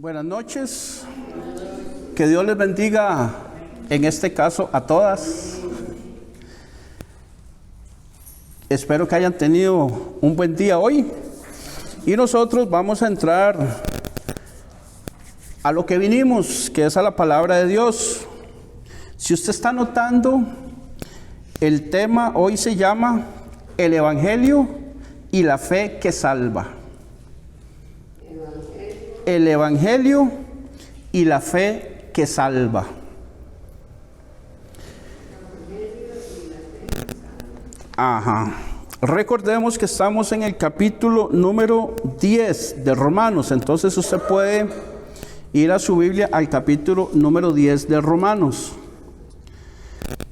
Buenas noches, que Dios les bendiga, en este caso a todas. Espero que hayan tenido un buen día hoy y nosotros vamos a entrar a lo que vinimos, que es a la palabra de Dios. Si usted está notando, el tema hoy se llama el Evangelio y la fe que salva. El Evangelio y la fe que salva. Ajá. Recordemos que estamos en el capítulo número 10 de Romanos. Entonces usted puede ir a su Biblia al capítulo número 10 de Romanos.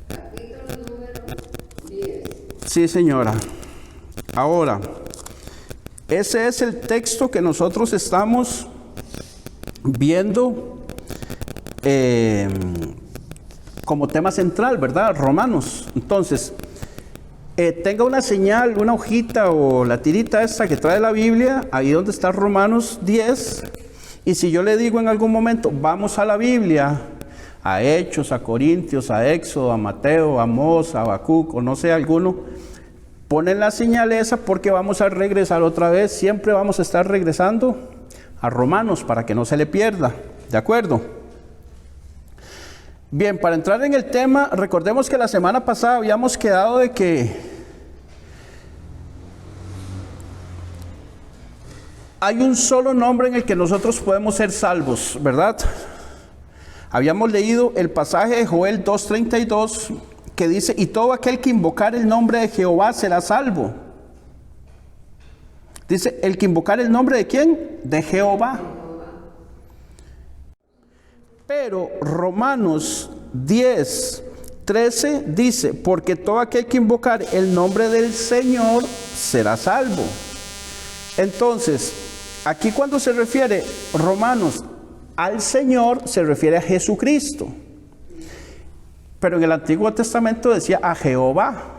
Capítulo número 10. Sí, señora. Ahora, ese es el texto que nosotros estamos viendo como tema central, ¿verdad? Romanos. Entonces, tenga una señal, una hojita o la tirita esta que trae la Biblia, ahí donde está Romanos 10, y si yo le digo en algún momento, vamos a la Biblia, a Hechos, a Corintios, a Éxodo, a Mateo, a Amós, a Habacuc, o no sé, alguno, ponen la señal esa porque vamos a regresar otra vez, siempre vamos a estar regresando a Romanos para que no se le pierda, ¿de acuerdo? Bien, para entrar en el tema, recordemos que la semana pasada habíamos quedado de que hay un solo nombre en el que nosotros podemos ser salvos, ¿verdad? Habíamos leído el pasaje de Joel 2:32 que dice, y todo aquel que invocar el nombre de Jehová será salvo. Dice, el que invocar el nombre de ¿quién? De Jehová. Pero Romanos 10:13 dice, porque todo aquel que invocar el nombre del Señor será salvo. Entonces, aquí cuando se refiere Romanos al Señor, se refiere a Jesucristo. Pero en el Antiguo Testamento decía a Jehová.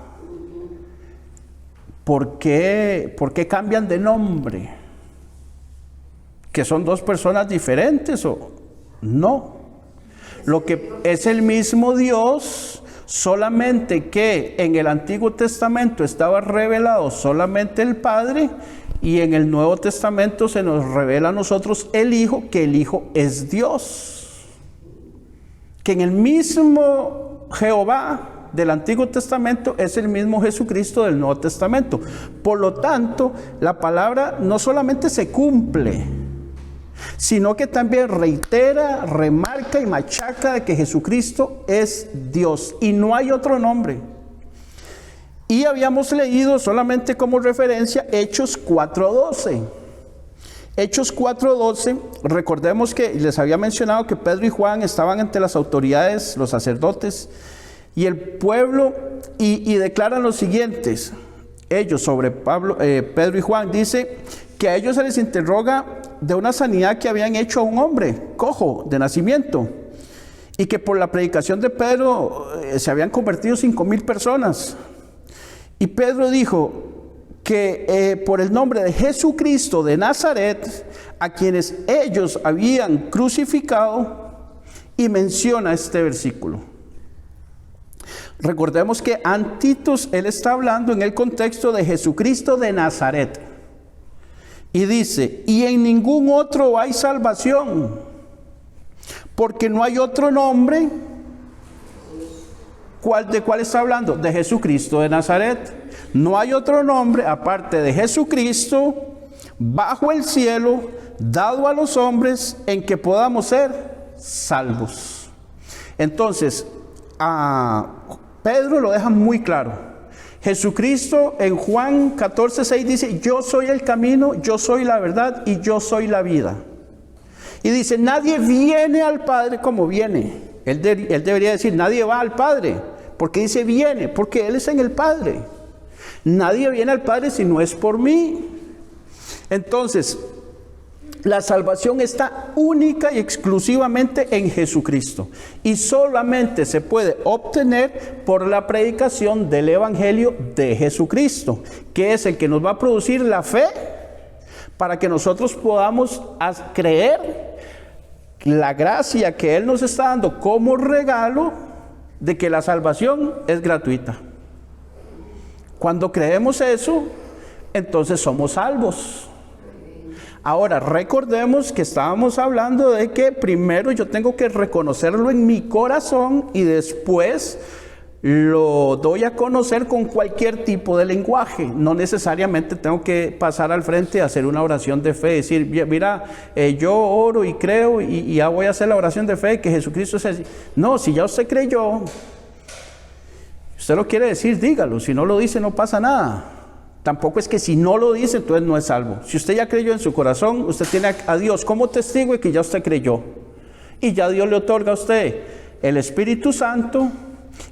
¿Por qué cambian de nombre? ¿Que son dos personas diferentes o no? Lo que es el mismo Dios, solamente que en el Antiguo Testamento estaba revelado solamente el Padre y en el Nuevo Testamento se nos revela a nosotros el Hijo, que el Hijo es Dios. Que en el mismo Jehová del Antiguo Testamento es el mismo Jesucristo del Nuevo Testamento. Por lo tanto, la palabra no solamente se cumple, sino que también reitera, remarca y machaca de que Jesucristo es Dios y no hay otro nombre. Y habíamos leído solamente como referencia Hechos 4:12. Hechos 4:12, recordemos que les había mencionado que Pedro y Juan estaban ante las autoridades, los sacerdotes y el pueblo, y declaran los siguientes. Ellos sobre Pedro y Juan, dice que a ellos se les interroga de una sanidad que habían hecho a un hombre cojo de nacimiento y que por la predicación de Pedro se habían convertido 5,000 personas. Y Pedro dijo que por el nombre de Jesucristo de Nazaret, a quienes ellos habían crucificado, y menciona este versículo. Recordemos que antitos él está hablando en el contexto de Jesucristo de Nazaret. Y dice, y en ningún otro hay salvación, porque no hay otro nombre. ¿De cuál está hablando? De Jesucristo de Nazaret. No hay otro nombre aparte de Jesucristo bajo el cielo dado a los hombres en que podamos ser salvos. Entonces, Pedro lo deja muy claro. Jesucristo en Juan 14:6 dice, yo soy el camino, yo soy la verdad y yo soy la vida. Y dice, nadie viene al Padre como viene. Él debería decir, nadie va al Padre. Porque dice viene, porque Él es en el Padre. Nadie viene al Padre si no es por mí. Entonces, la salvación está única y exclusivamente en Jesucristo. Y solamente se puede obtener por la predicación del Evangelio de Jesucristo, que es el que nos va a producir la fe para que nosotros podamos creer la gracia que Él nos está dando como regalo de que la salvación es gratuita. Cuando creemos eso, entonces somos salvos. Ahora, recordemos que estábamos hablando de que primero yo tengo que reconocerlo en mi corazón y después lo doy a conocer con cualquier tipo de lenguaje. No necesariamente tengo que pasar al frente y hacer una oración de fe, decir, mira, yo oro y creo y ya voy a hacer la oración de fe que Jesucristo es así. No, si ya usted creyó, usted lo quiere decir, dígalo. Si no lo dice, no pasa nada. Tampoco es que si no lo dice, entonces no es salvo. Si usted ya creyó en su corazón, usted tiene a Dios como testigo de que ya usted creyó. Y ya Dios le otorga a usted el Espíritu Santo,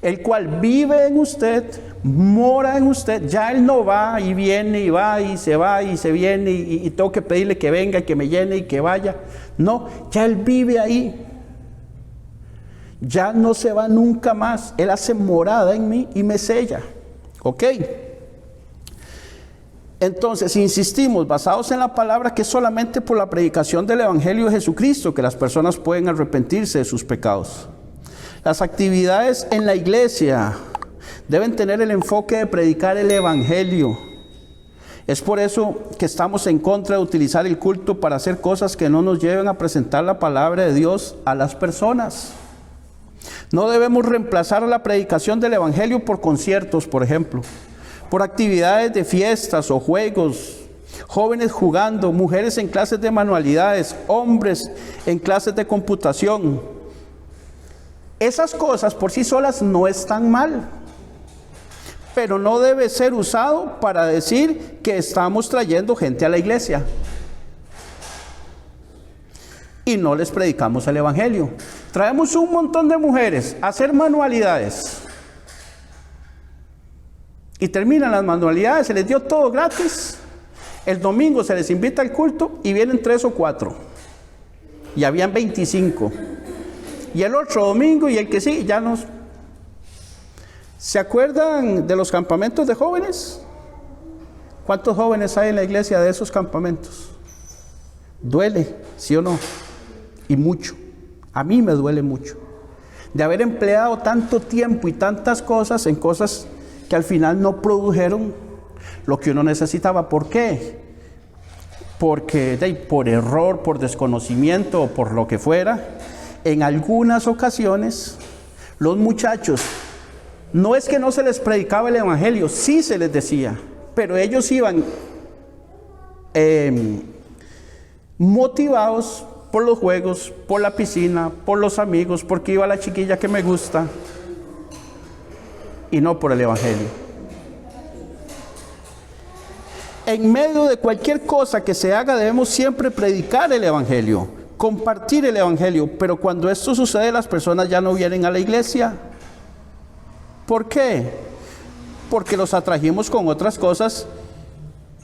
el cual vive en usted, mora en usted. Ya Él no va y viene y va y se viene y tengo que pedirle que venga y que me llene y que vaya. No, ya Él vive ahí. Ya no se va nunca más. Él hace morada en mí y me sella. ¿Ok? Entonces, insistimos, basados en la palabra, que es solamente por la predicación del Evangelio de Jesucristo que las personas pueden arrepentirse de sus pecados. Las actividades en la iglesia deben tener el enfoque de predicar el Evangelio. Es por eso que estamos en contra de utilizar el culto para hacer cosas que no nos lleven a presentar la palabra de Dios a las personas. No debemos reemplazar la predicación del Evangelio por conciertos, por ejemplo, por actividades de fiestas o juegos, jóvenes jugando, mujeres en clases de manualidades, hombres en clases de computación. Esas cosas por sí solas no están mal, pero no debe ser usado para decir que estamos trayendo gente a la iglesia y no les predicamos el Evangelio. Traemos un montón de mujeres a hacer manualidades y terminan las manualidades, se les dio todo gratis. El domingo se les invita al culto y vienen 3 o 4 y habían 25. Y el otro domingo y el que sí, ya nos... ¿Se acuerdan de los campamentos de jóvenes? ¿Cuántos jóvenes hay en la iglesia de esos campamentos? Duele, ¿sí o no? Y mucho. A mí me duele mucho. De haber empleado tanto tiempo y tantas cosas en cosas que al final no produjeron lo que uno necesitaba. ¿Por qué? Porque por error, por desconocimiento o por lo que fuera, en algunas ocasiones los muchachos, no es que no se les predicaba el Evangelio, sí se les decía, pero ellos iban motivados por los juegos, por la piscina, por los amigos, porque iba la chiquilla que me gusta, y no por el Evangelio. En medio de cualquier cosa que se haga, debemos siempre predicar el Evangelio, compartir el Evangelio, pero cuando esto sucede, las personas ya no vienen a la iglesia. ¿Por qué? Porque los atrajimos con otras cosas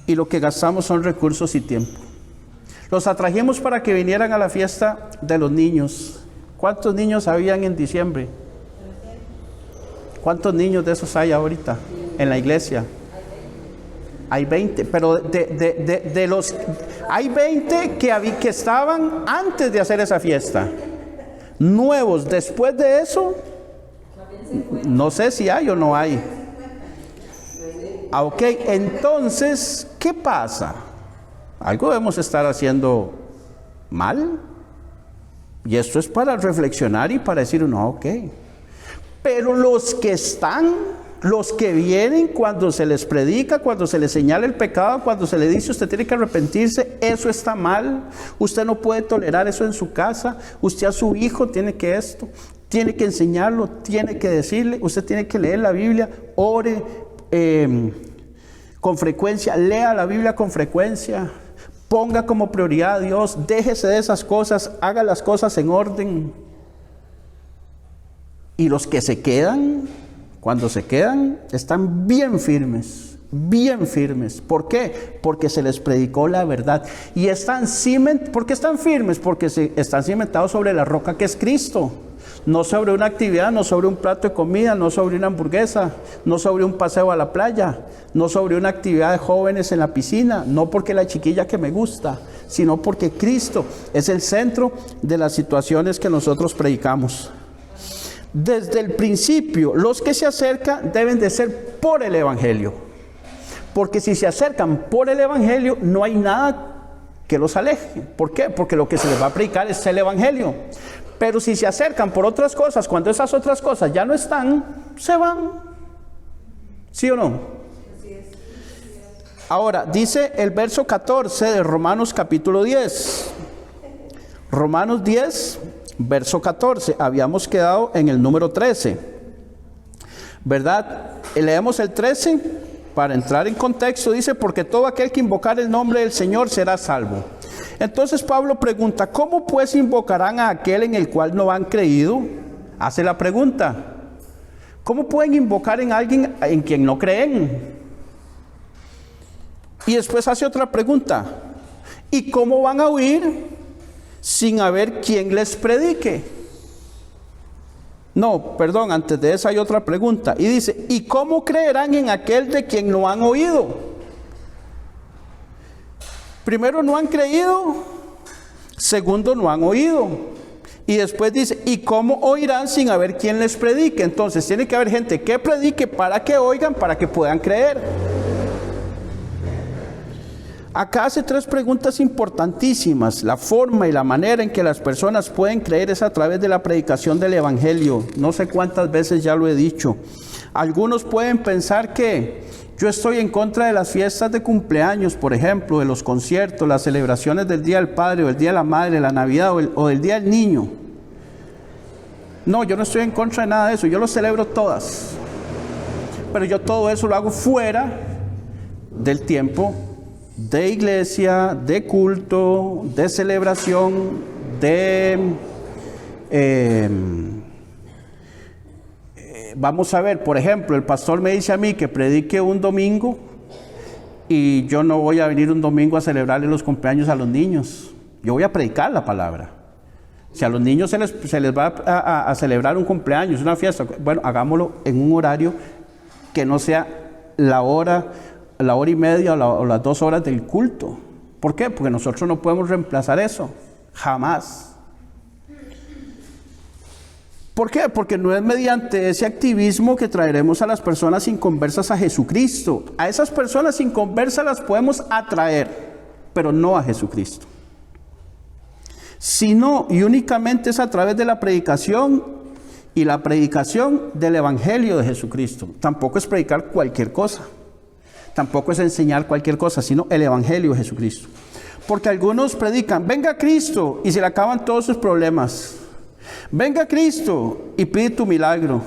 y lo que gastamos son recursos y tiempo. Los atrajimos para que vinieran a la fiesta de los niños. ¿Cuántos niños habían en diciembre? ¿Cuántos niños de esos hay ahorita en la iglesia? Hay 20, pero de los... Hay 20 que estaban antes de hacer esa fiesta. Nuevos, después de eso, no sé si hay o no hay. Ok, entonces, ¿qué pasa? Algo debemos estar haciendo mal. Y esto es para reflexionar y para decir, no, ok. Pero los que están, los que vienen, cuando se les predica, cuando se les señala el pecado, cuando se le dice usted tiene que arrepentirse, eso está mal, usted no puede tolerar eso en su casa, usted a su hijo tiene que esto, tiene que enseñarlo, tiene que decirle, usted tiene que leer la Biblia, ore con frecuencia, lea la Biblia con frecuencia, ponga como prioridad a Dios, déjese de esas cosas, haga las cosas en orden. Y los que se quedan, cuando se quedan, están bien firmes, bien firmes. ¿Por qué? Porque se les predicó la verdad. Y están ¿por qué están firmes? Porque están cimentados sobre la roca que es Cristo. No sobre una actividad, no sobre un plato de comida, no sobre una hamburguesa, no sobre un paseo a la playa, no sobre una actividad de jóvenes en la piscina, no porque la chiquilla que me gusta, sino porque Cristo es el centro de las situaciones que nosotros predicamos. Desde el principio, los que se acercan deben de ser por el Evangelio. Porque si se acercan por el Evangelio, no hay nada que los aleje. ¿Por qué? Porque lo que se les va a predicar es el Evangelio. Pero si se acercan por otras cosas, cuando esas otras cosas ya no están, se van. ¿Sí o no? Ahora, dice el verso 14 de Romanos capítulo 10. Romanos 10, verso 14. Habíamos quedado en el número 13. ¿Verdad? Leemos el 13 para entrar en contexto. Dice, porque todo aquel que invocar el nombre del Señor será salvo. Entonces Pablo pregunta, ¿cómo pues invocarán a aquel en el cual no han creído? Hace la pregunta, ¿cómo pueden invocar en alguien en quien no creen? Y después hace otra pregunta, ¿y cómo van a oír sin haber quien les predique? No, perdón, antes de esa hay otra pregunta. Y dice, ¿y cómo creerán en aquel de quien no han oído? Primero, no han creído. Segundo, no han oído. Y después dice, ¿y cómo oirán sin haber quien les predique? Entonces, tiene que haber gente que predique para que oigan, para que puedan creer. Acá hace tres preguntas importantísimas. La forma y la manera en que las personas pueden creer es a través de la predicación del Evangelio. No sé cuántas veces ya lo he dicho. Algunos pueden pensar que yo estoy en contra de las fiestas de cumpleaños, por ejemplo, de los conciertos, las celebraciones del Día del Padre, o del Día de la Madre, la Navidad o del Día del Niño. No, yo no estoy en contra de nada de eso, yo lo celebro todas. Pero yo todo eso lo hago fuera del tiempo de iglesia, de culto, de celebración, vamos a ver, por ejemplo, el pastor me dice a mí que predique un domingo y yo no voy a venir un domingo a celebrarle los cumpleaños a los niños. Yo voy a predicar la palabra. Si a los niños se les va a celebrar un cumpleaños, una fiesta, bueno, hagámoslo en un horario que no sea la hora y media o las 2 horas del culto. ¿Por qué? Porque nosotros no podemos reemplazar eso, jamás. ¿Por qué? Porque no es mediante ese activismo que traeremos a las personas inconversas a Jesucristo. A esas personas inconversas las podemos atraer, pero no a Jesucristo. Sino y únicamente es a través de la predicación y la predicación del Evangelio de Jesucristo. Tampoco es predicar cualquier cosa. Tampoco es enseñar cualquier cosa, sino el Evangelio de Jesucristo. Porque algunos predican, venga Cristo, y se le acaban todos sus problemas. Venga Cristo y pide tu milagro.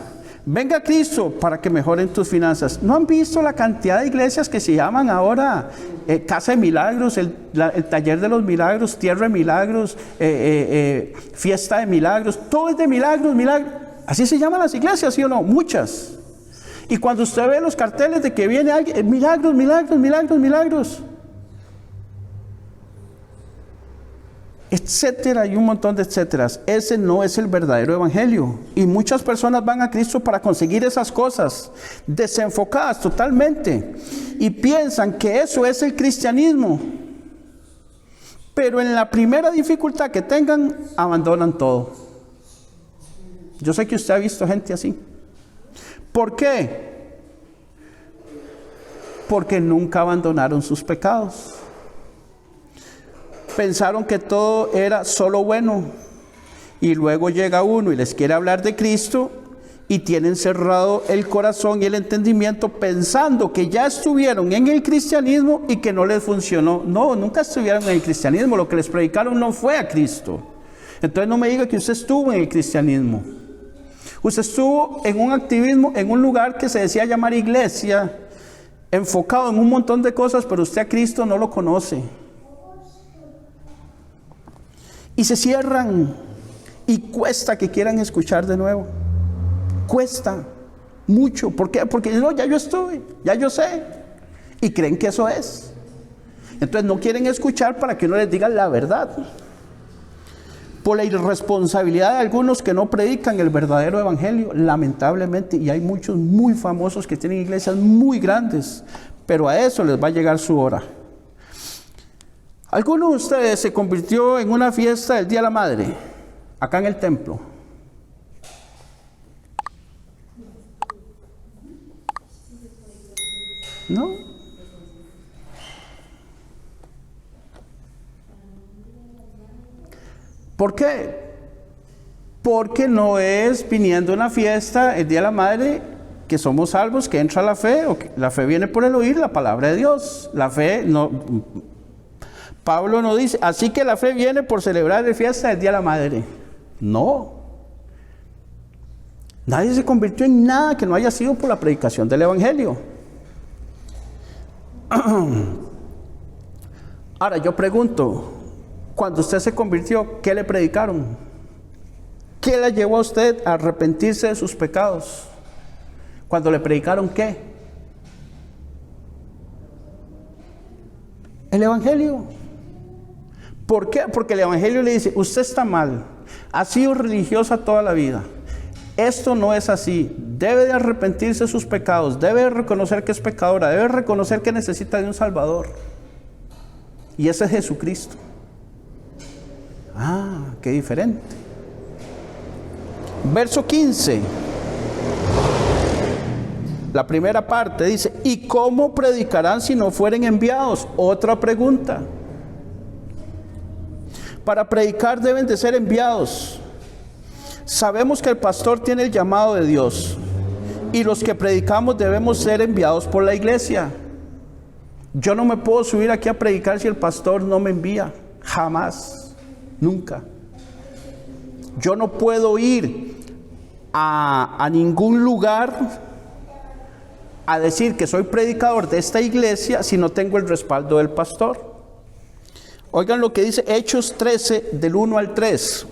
Venga Cristo para que mejoren tus finanzas. ¿No han visto la cantidad de iglesias que se llaman ahora Casa de Milagros, el Taller de los Milagros, Tierra de Milagros, Fiesta de Milagros? Todo es de milagros, milagros. Así se llaman las iglesias, ¿sí o no? Muchas. Y cuando usted ve los carteles de que viene alguien, milagros, milagros, milagros, milagros, etcétera, y un montón de etcéteras. Ese no es el verdadero evangelio. Y muchas personas van a Cristo para conseguir esas cosas, desenfocadas totalmente, y piensan que eso es el cristianismo. Pero en la primera dificultad que tengan, abandonan todo. Yo sé que usted ha visto gente así. ¿Por qué? Porque nunca abandonaron sus pecados. Pensaron que todo era solo bueno, y luego llega uno y les quiere hablar de Cristo y tienen cerrado el corazón y el entendimiento pensando que ya estuvieron en el cristianismo y que no les funcionó. No, nunca estuvieron en el cristianismo, lo que les predicaron no fue a Cristo. Entonces no me diga que usted estuvo en el cristianismo. Usted estuvo en un activismo, en un lugar que se decía llamar iglesia, enfocado en un montón de cosas, pero usted a Cristo no lo conoce. Y se cierran, y cuesta que quieran escuchar de nuevo. Cuesta mucho. ¿Por qué? Porque no, ya yo estuve, ya yo sé. Y creen que eso es. Entonces no quieren escuchar para que uno les diga la verdad. por la irresponsabilidad de algunos que no predican el verdadero evangelio, lamentablemente, y hay muchos muy famosos que tienen iglesias muy grandes, pero a eso les va a llegar su hora. ¿Alguno de ustedes se convirtió en una fiesta del Día de la Madre, acá en el templo? ¿No? ¿Por qué? Porque no es viniendo a una fiesta el Día de la Madre que somos salvos, que entra la fe, o que la fe viene por el oír la palabra de Dios. La fe no, Pablo no dice, así que la fe viene por celebrar la fiesta del Día de la Madre. No. Nadie se convirtió en nada que no haya sido por la predicación del evangelio. Ahora yo pregunto, cuando usted se convirtió, ¿qué le predicaron? ¿Qué le llevó a usted a arrepentirse de sus pecados? Cuando le predicaron, ¿qué? El evangelio. ¿Por qué? Porque el evangelio le dice, usted está mal, ha sido religiosa toda la vida. Esto no es así. Debe de arrepentirse de sus pecados, debe de reconocer que es pecadora, debe de reconocer que necesita de un Salvador. Y ese es Jesucristo. Ah, qué diferente. Verso 15. La primera parte dice, ¿y cómo predicarán si no fueren enviados? Otra pregunta. Para predicar deben de ser enviados. Sabemos que el pastor tiene el llamado de Dios y los que predicamos debemos ser enviados por la iglesia. Yo no me puedo subir aquí a predicar si el pastor no me envía, jamás, nunca. Yo no puedo ir a ningún lugar a decir que soy predicador de esta iglesia si no tengo el respaldo del pastor. Oigan lo que dice Hechos 13 del 1 al 3.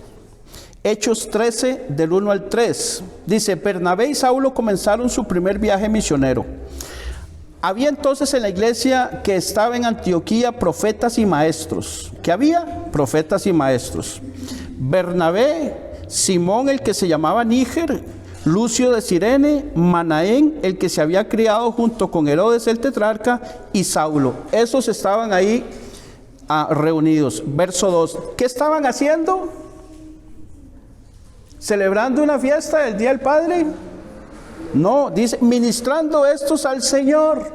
Hechos 13 del 1 al 3. Dice, Bernabé y Saulo comenzaron su primer viaje misionero. Había entonces en la iglesia que estaba en Antioquía profetas y maestros. ¿Qué había? Profetas y maestros. Bernabé, Simón el que se llamaba Níger, Lucio de Cirene, Manaén el que se había criado junto con Herodes el tetrarca y Saulo. Esos estaban ahí reunidos. Verso 2. ¿Qué estaban haciendo? ¿Celebrando una fiesta del Día del Padre? No, dice, ministrando estos al Señor.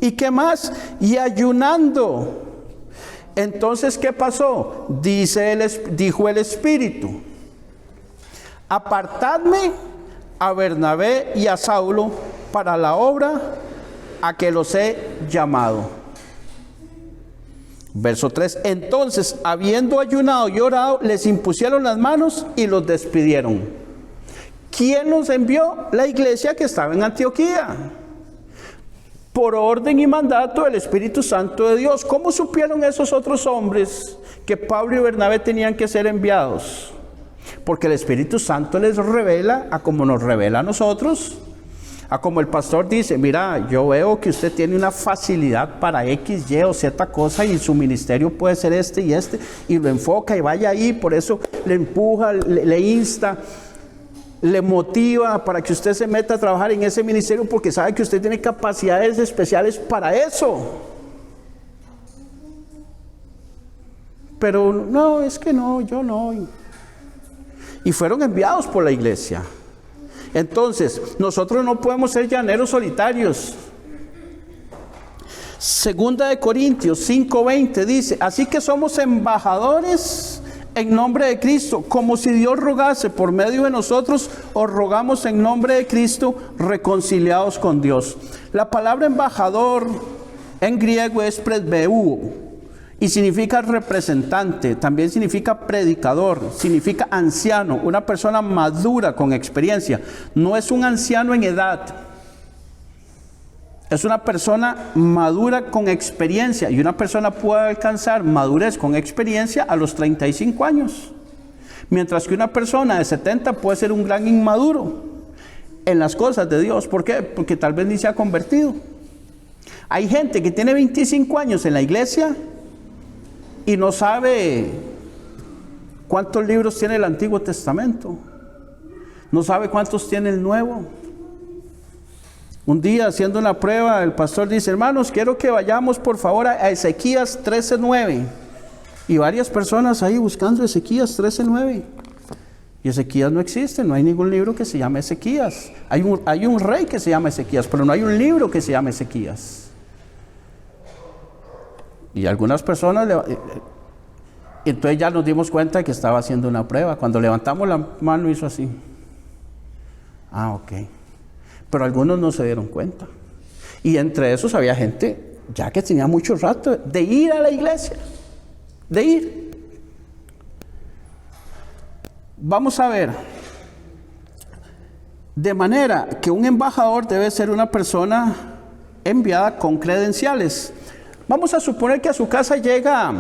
¿Y qué más? Y ayunando. Entonces, ¿qué pasó? Dijo el Espíritu, apartadme a Bernabé y a Saulo para la obra a que los he llamado. Verso 3, entonces, habiendo ayunado y orado, les impusieron las manos y los despidieron. ¿Quién los envió? La iglesia que estaba en Antioquía. Por orden y mandato del Espíritu Santo de Dios. ¿Cómo supieron esos otros hombres que Pablo y Bernabé tenían que ser enviados? Porque el Espíritu Santo les revela a como nos revela a nosotros. A como el pastor dice, mira, yo veo que usted tiene una facilidad para X, Y o Z cosa y su ministerio puede ser este, y lo enfoca y vaya ahí, por eso le empuja, le insta, le motiva para que usted se meta a trabajar en ese ministerio porque sabe que usted tiene capacidades especiales para eso. Pero no, es que no, yo no. Y fueron enviados por la iglesia. Entonces, nosotros no podemos ser llaneros solitarios. Segunda de Corintios 5:20 dice, así que somos embajadores en nombre de Cristo, como si Dios rogase por medio de nosotros, os rogamos en nombre de Cristo, reconciliados con Dios. La palabra embajador en griego es presbeuo. Y significa representante, también significa predicador, significa anciano, una persona madura con experiencia. No es un anciano en edad, es una persona madura con experiencia. Y una persona puede alcanzar madurez con experiencia a los 35 años. Mientras que una persona de 70 puede ser un gran inmaduro en las cosas de Dios. ¿Por qué? Porque tal vez ni se ha convertido. Hay gente que tiene 25 años en la iglesia y no sabe ¿Cuántos libros tiene el Antiguo Testamento? ¿No sabe cuántos tiene el Nuevo? Un día haciendo una prueba, el pastor dice: hermanos, quiero que vayamos por favor a Ezequías 13:9. Y varias personas ahí buscando Ezequías 13:9. Y Ezequías no existe, no hay ningún libro que se llame Ezequías. Hay un rey que se llama Ezequías, pero no hay un libro que se llame Ezequías. Y algunas personas, entonces ya nos dimos cuenta que estaba haciendo una prueba. Cuando levantamos la mano hizo así. Ah, ok. Pero algunos no se dieron cuenta. Y entre esos había gente ya que tenía mucho rato de ir a la iglesia. De ir. Vamos a ver. De manera que un embajador debe ser una persona enviada con credenciales. Vamos a suponer que a su casa llega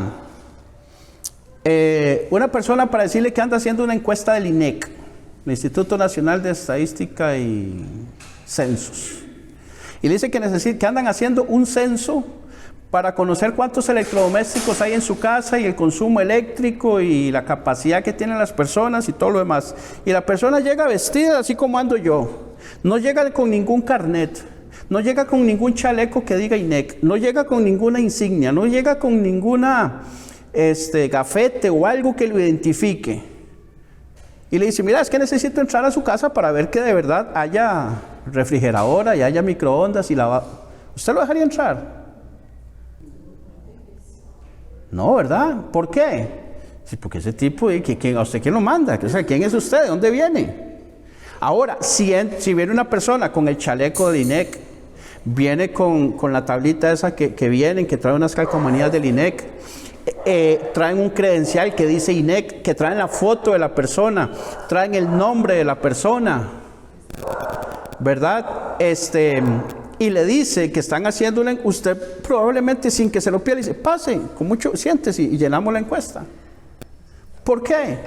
una persona para decirle que anda haciendo una encuesta del INEC, el Instituto Nacional de Estadística y Censos. Y le dice que andan haciendo un censo para conocer cuántos electrodomésticos hay en su casa y el consumo eléctrico y la capacidad que tienen las personas y todo lo demás. Y la persona llega vestida así como ando yo. No llega con ningún carnet, no llega con ningún chaleco que diga INEC, no llega con ninguna insignia, no llega con ninguna gafete o algo que lo identifique. Y le dice: mira, es que necesito entrar a su casa para ver que de verdad haya refrigeradora y haya microondas y lavado. ¿Usted lo dejaría entrar? No, ¿verdad? ¿Por qué? Sí, porque ese tipo, ¿a usted quién lo manda? O sea, ¿quién es usted? ¿De dónde viene? Ahora, si viene una persona con el chaleco de INEC, viene con la tablita esa que vienen, que trae unas calcomanías del INEC, traen un credencial que dice INEC, que traen la foto de la persona, traen el nombre de la persona, ¿verdad? Y le dice que están haciendo usted probablemente sin que se lo pida, le dice: pase, con mucho, siéntese y llenamos la encuesta. ¿Por qué?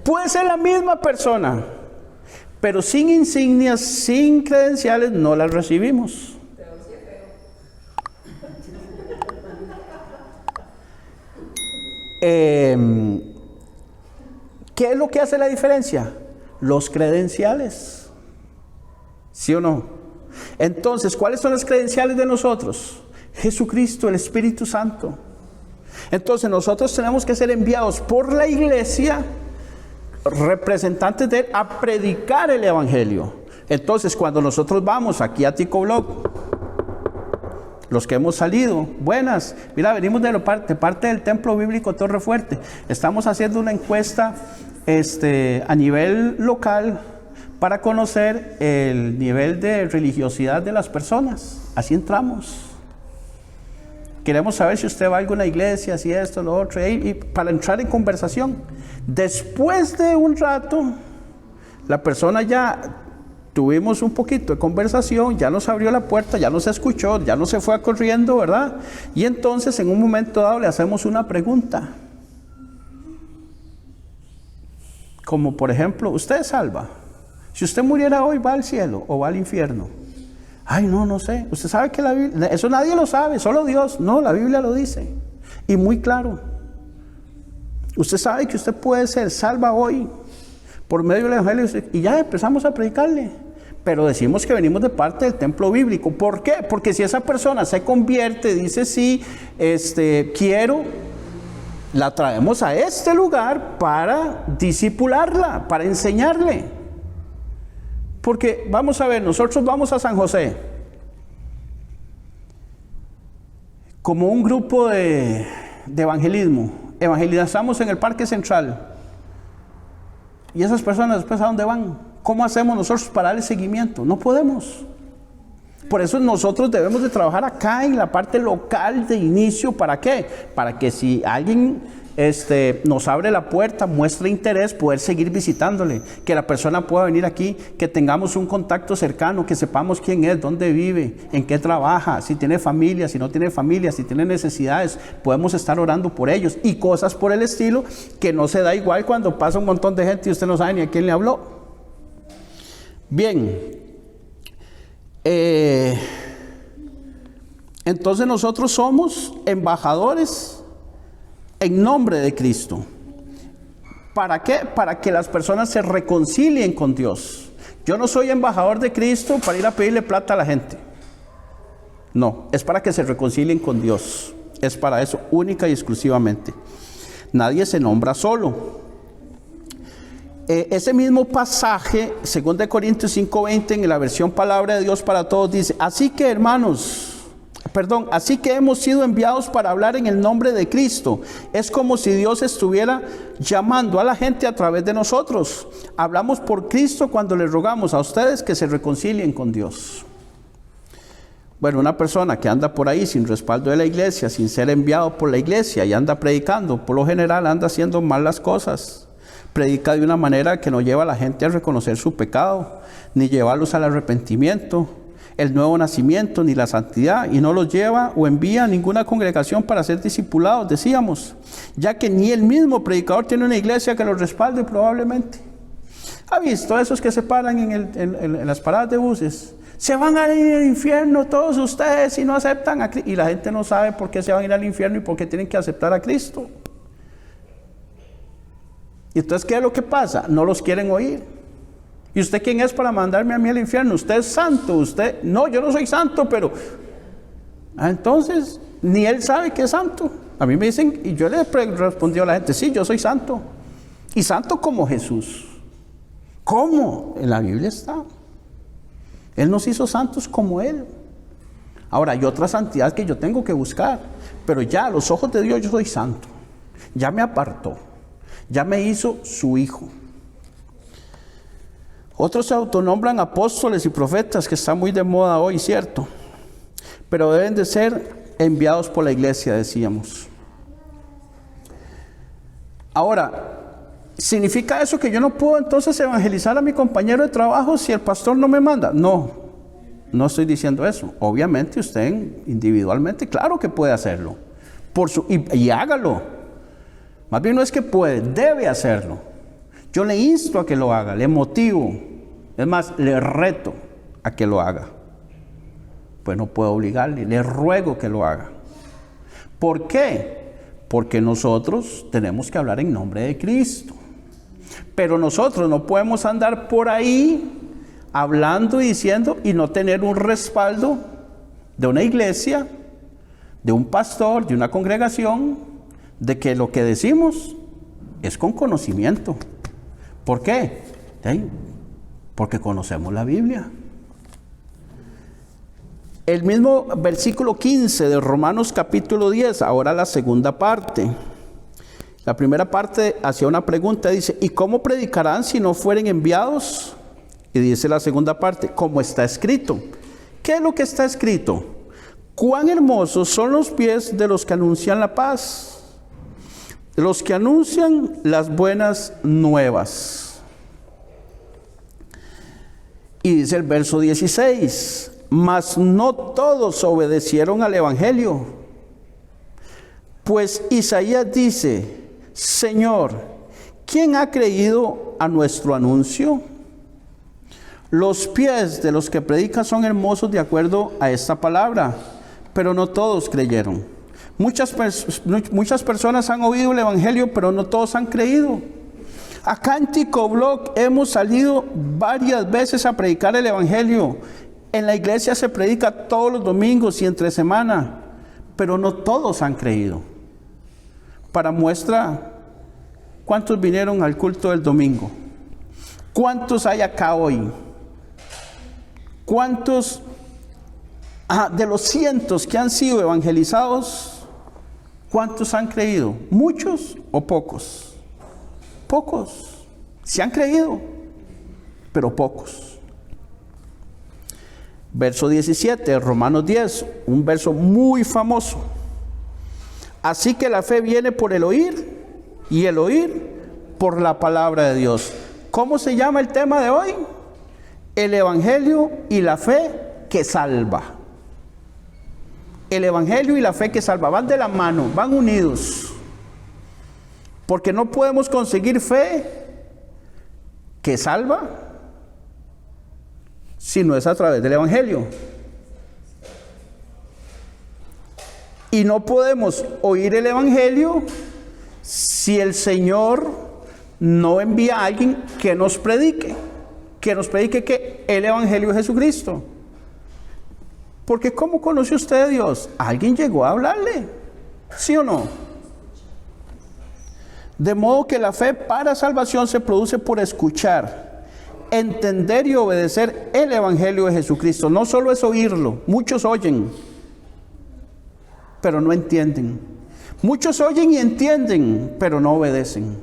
Puede ser la misma persona, pero sin insignias, sin credenciales, no las recibimos. ¿Qué es lo que hace la diferencia? Los credenciales. ¿Sí o no? Entonces, ¿cuáles son las credenciales de nosotros? Jesucristo, el Espíritu Santo. Entonces, nosotros tenemos que ser enviados por la iglesia, representantes de él, a predicar el evangelio. Entonces, cuando nosotros vamos aquí a Ticoblog, los que hemos salido, buenas, mira, venimos de parte del Templo Bíblico Torre Fuerte. Estamos haciendo una encuesta a nivel local para conocer el nivel de religiosidad de las personas. Así entramos. Queremos saber si usted va a alguna iglesia, si esto, lo otro, y para entrar en conversación. Después de un rato, la persona ya tuvimos un poquito de conversación, ya nos abrió la puerta, ya nos escuchó, ya no se fue corriendo, ¿verdad? Y entonces en un momento dado le hacemos una pregunta. Como por ejemplo: ¿usted es salva? Si usted muriera hoy, ¿va al cielo o va al infierno? Ay, no sé. Usted sabe que la Biblia, eso nadie lo sabe, solo Dios. No, la Biblia lo dice. Y muy claro. Usted sabe que usted puede ser salva hoy por medio del evangelio, y ya empezamos a predicarle. Pero decimos que venimos de parte del templo bíblico. ¿Por qué? Porque si esa persona se convierte, dice: sí, quiero, la traemos a este lugar para discipularla, para enseñarle. Porque vamos a ver, nosotros vamos a San José como un grupo de evangelismo. Evangelizamos en el Parque Central. ¿Y esas personas después a dónde van? ¿Cómo hacemos nosotros para darle seguimiento? No podemos. Por eso nosotros debemos de trabajar acá en la parte local de inicio. ¿Para qué? Para que si alguien nos abre la puerta, muestra interés, poder seguir visitándole, que la persona pueda venir aquí, que tengamos un contacto cercano, que sepamos quién es, dónde vive, en qué trabaja, si tiene familia, si no tiene familia, si tiene necesidades, podemos estar orando por ellos y cosas por el estilo, que no se da igual cuando pasa un montón de gente y usted no sabe ni a quién le habló. Bien, entonces nosotros somos embajadores en nombre de Cristo. ¿Para qué? Para que las personas se reconcilien con Dios. Yo no soy embajador de Cristo para ir a pedirle plata a la gente. No, es para que se reconcilien con Dios. Es para eso, única y exclusivamente. Nadie se nombra solo. Ese mismo pasaje, 2 Corintios 5:20, en la versión Palabra de Dios para Todos, dice: así que hemos sido enviados para hablar en el nombre de Cristo. Es como si Dios estuviera llamando a la gente a través de nosotros. Hablamos por Cristo cuando les rogamos a ustedes que se reconcilien con Dios. Bueno, una persona que anda por ahí sin respaldo de la iglesia, sin ser enviado por la iglesia y anda predicando, por lo general anda haciendo mal las cosas. Predica de una manera que no lleva a la gente a reconocer su pecado, ni llevarlos al arrepentimiento, el nuevo nacimiento, ni la santidad, y no los lleva o envía a ninguna congregación para ser discipulados, decíamos, ya que ni el mismo predicador tiene una iglesia que los respalde probablemente. ¿Ha visto esos que se paran en las paradas de buses? Se van a ir al infierno todos ustedes si no aceptan a Cristo. Y la gente no sabe por qué se van a ir al infierno y por qué tienen que aceptar a Cristo. Y entonces, ¿qué es lo que pasa? No los quieren oír. ¿Y usted quién es para mandarme a mí al infierno? Usted es santo, usted... No, yo no soy santo, pero... entonces, ni él sabe que es santo. A mí me dicen, y yo le respondí a la gente, sí, yo soy santo. Y santo como Jesús. ¿Cómo? En la Biblia está. Él nos hizo santos como Él. Ahora, hay otra santidad que yo tengo que buscar. Pero ya, a los ojos de Dios, yo soy santo. Ya me apartó. Ya me hizo su hijo. Otros se autonombran apóstoles y profetas, que está muy de moda hoy, ¿cierto? Pero deben de ser enviados por la iglesia, decíamos. Ahora, ¿significa eso que yo no puedo entonces evangelizar a mi compañero de trabajo si el pastor no me manda? No, no estoy diciendo eso. Obviamente usted individualmente, claro que puede hacerlo. Y hágalo. Más bien no es que puede, debe hacerlo. Yo le insto a que lo haga, le motivo. Es más, le reto a que lo haga. Pues no puedo obligarle, le ruego que lo haga. ¿Por qué? Porque nosotros tenemos que hablar en nombre de Cristo. Pero nosotros no podemos andar por ahí hablando y diciendo y no tener un respaldo de una iglesia, de un pastor, de una congregación, de que lo que decimos es con conocimiento. ¿Por qué? Porque conocemos la Biblia. El mismo versículo 15 de Romanos capítulo 10, ahora la segunda parte. La primera parte hacía una pregunta, dice: ¿y cómo predicarán si no fueren enviados? Y dice la segunda parte: como está escrito. ¿Qué es lo que está escrito? Cuán hermosos son los pies de los que anuncian la paz, los que anuncian las buenas nuevas. Y dice el verso 16: mas no todos obedecieron al evangelio. Pues Isaías dice: Señor, ¿quién ha creído a nuestro anuncio? Los pies de los que predican son hermosos de acuerdo a esta palabra, pero no todos creyeron. Muchas personas han oído el evangelio, pero no todos han creído. Acá en Ticoblog hemos salido varias veces a predicar el evangelio. En la iglesia se predica todos los domingos y entre semana, pero no todos han creído. Para muestra, ¿cuántos vinieron al culto del domingo? ¿Cuántos hay acá hoy? ¿Cuántos de los cientos que han sido evangelizados, cuántos han creído? ¿Muchos o pocos? Pocos. Sí han creído, pero pocos. Verso 17, Romanos 10, un verso muy famoso. Así que la fe viene por el oír, y el oír por la palabra de Dios. ¿Cómo se llama el tema de hoy? El evangelio y la fe que salva. El evangelio y la fe que salva van de la mano, van unidos. Porque no podemos conseguir fe que salva si no es a través del evangelio. Y no podemos oír el evangelio si el Señor no envía a alguien que nos predique que el Evangelio de Jesucristo. Porque ¿cómo conoce usted a Dios? Alguien llegó a hablarle, ¿sí o no? De modo que la fe para salvación se produce por escuchar, entender y obedecer el Evangelio de Jesucristo. No solo es oírlo, muchos oyen, pero no entienden. Muchos oyen y entienden, pero no obedecen.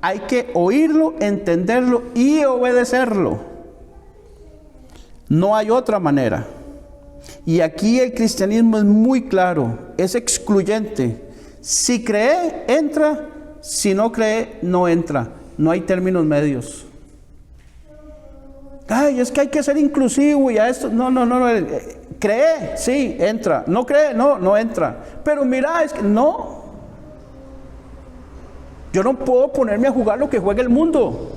Hay que oírlo, entenderlo y obedecerlo. No hay otra manera. Y aquí el cristianismo es muy claro, es excluyente. Si cree, entra. Si no cree, no entra. No hay términos medios. Ay, es que hay que ser inclusivo y a esto. No. Cree, sí, entra. No cree, no entra. Pero mira, es que no. Yo no puedo ponerme a jugar lo que juega el mundo.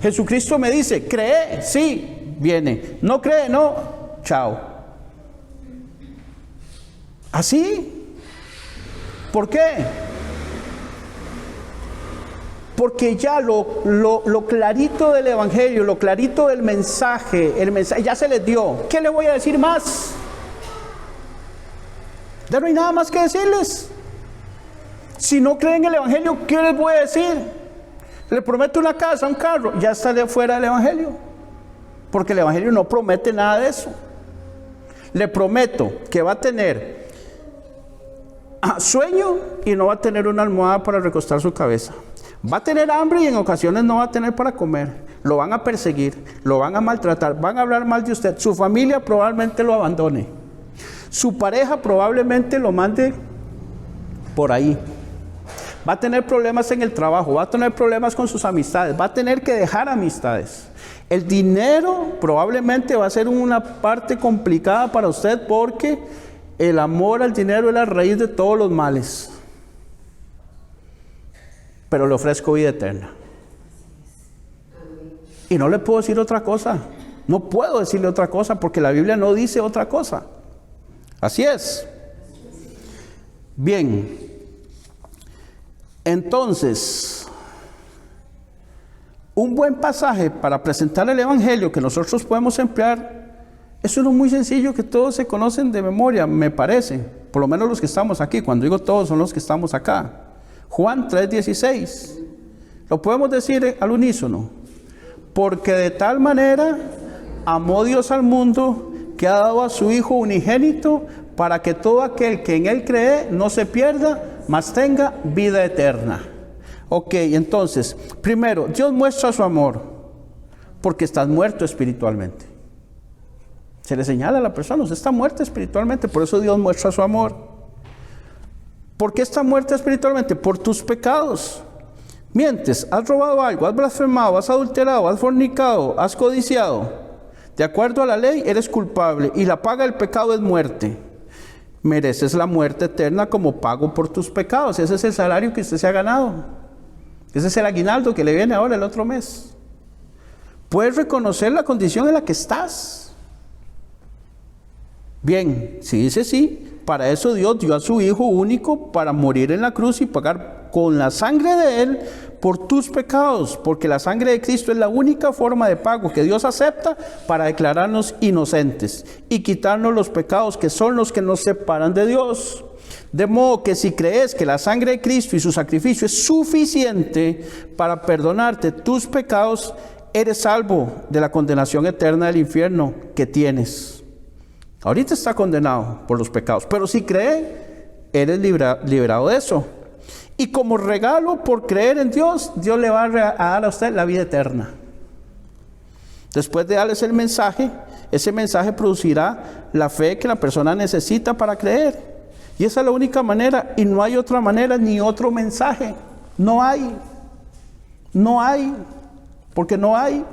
Jesucristo me dice, cree, sí, viene. No cree, no, chao. ¿Así? ¿Por qué? Porque ya lo clarito del Evangelio, lo clarito del mensaje, el mensaje ya se les dio. ¿Qué le voy a decir más? Ya no hay nada más que decirles. Si no creen el Evangelio, ¿qué les voy a decir? Le prometo una casa, un carro, ya está de fuera del Evangelio. Porque el Evangelio no promete nada de eso. Le prometo que va a tener sueño y no va a tener una almohada para recostar su cabeza. Va a tener hambre y en ocasiones no va a tener para comer. Lo van a perseguir, lo van a maltratar, van a hablar mal de usted. Su familia probablemente lo abandone. Su pareja probablemente lo mande por ahí. Va a tener problemas en el trabajo, va a tener problemas con sus amistades, va a tener que dejar amistades. El dinero probablemente va a ser una parte complicada para usted porque el amor al dinero es la raíz de todos los males. Pero le ofrezco vida eterna. Y no le puedo decir otra cosa. No puedo decirle otra cosa porque la Biblia no dice otra cosa. Así es. Bien. Entonces, un buen pasaje para presentar el Evangelio que nosotros podemos emplear es uno muy sencillo que todos se conocen de memoria, me parece. Por lo menos los que estamos aquí. Cuando digo todos, son los que estamos acá. Juan 3:16. Lo podemos decir al unísono. Porque de tal manera amó Dios al mundo que ha dado a su Hijo unigénito para que todo aquel que en Él cree no se pierda, mas tenga vida eterna. Ok, entonces, primero, Dios muestra su amor porque estás muerto espiritualmente. Se le señala a la persona, usted está muerto espiritualmente, por eso Dios muestra su amor. ¿Por qué está muerta espiritualmente? Por tus pecados. Mientes, has robado algo, has blasfemado, has adulterado, has fornicado, has codiciado. De acuerdo a la ley, eres culpable y la paga del pecado es muerte. Mereces la muerte eterna como pago por tus pecados. Ese es el salario que usted se ha ganado. Ese es el aguinaldo que le viene ahora el otro mes. Puedes reconocer la condición en la que estás. Bien, si dice sí, para eso Dios dio a su Hijo único para morir en la cruz y pagar con la sangre de Él por tus pecados, porque la sangre de Cristo es la única forma de pago que Dios acepta para declararnos inocentes y quitarnos los pecados que son los que nos separan de Dios. De modo que si crees que la sangre de Cristo y su sacrificio es suficiente para perdonarte tus pecados, eres salvo de la condenación eterna del infierno que tienes. Ahorita está condenado por los pecados, pero si cree, eres liberado de eso. Y como regalo por creer en Dios, Dios le va a dar a usted la vida eterna. Después de darles el mensaje, ese mensaje producirá la fe que la persona necesita para creer. Y esa es la única manera, y no hay otra manera ni otro mensaje. No hay, porque no hay.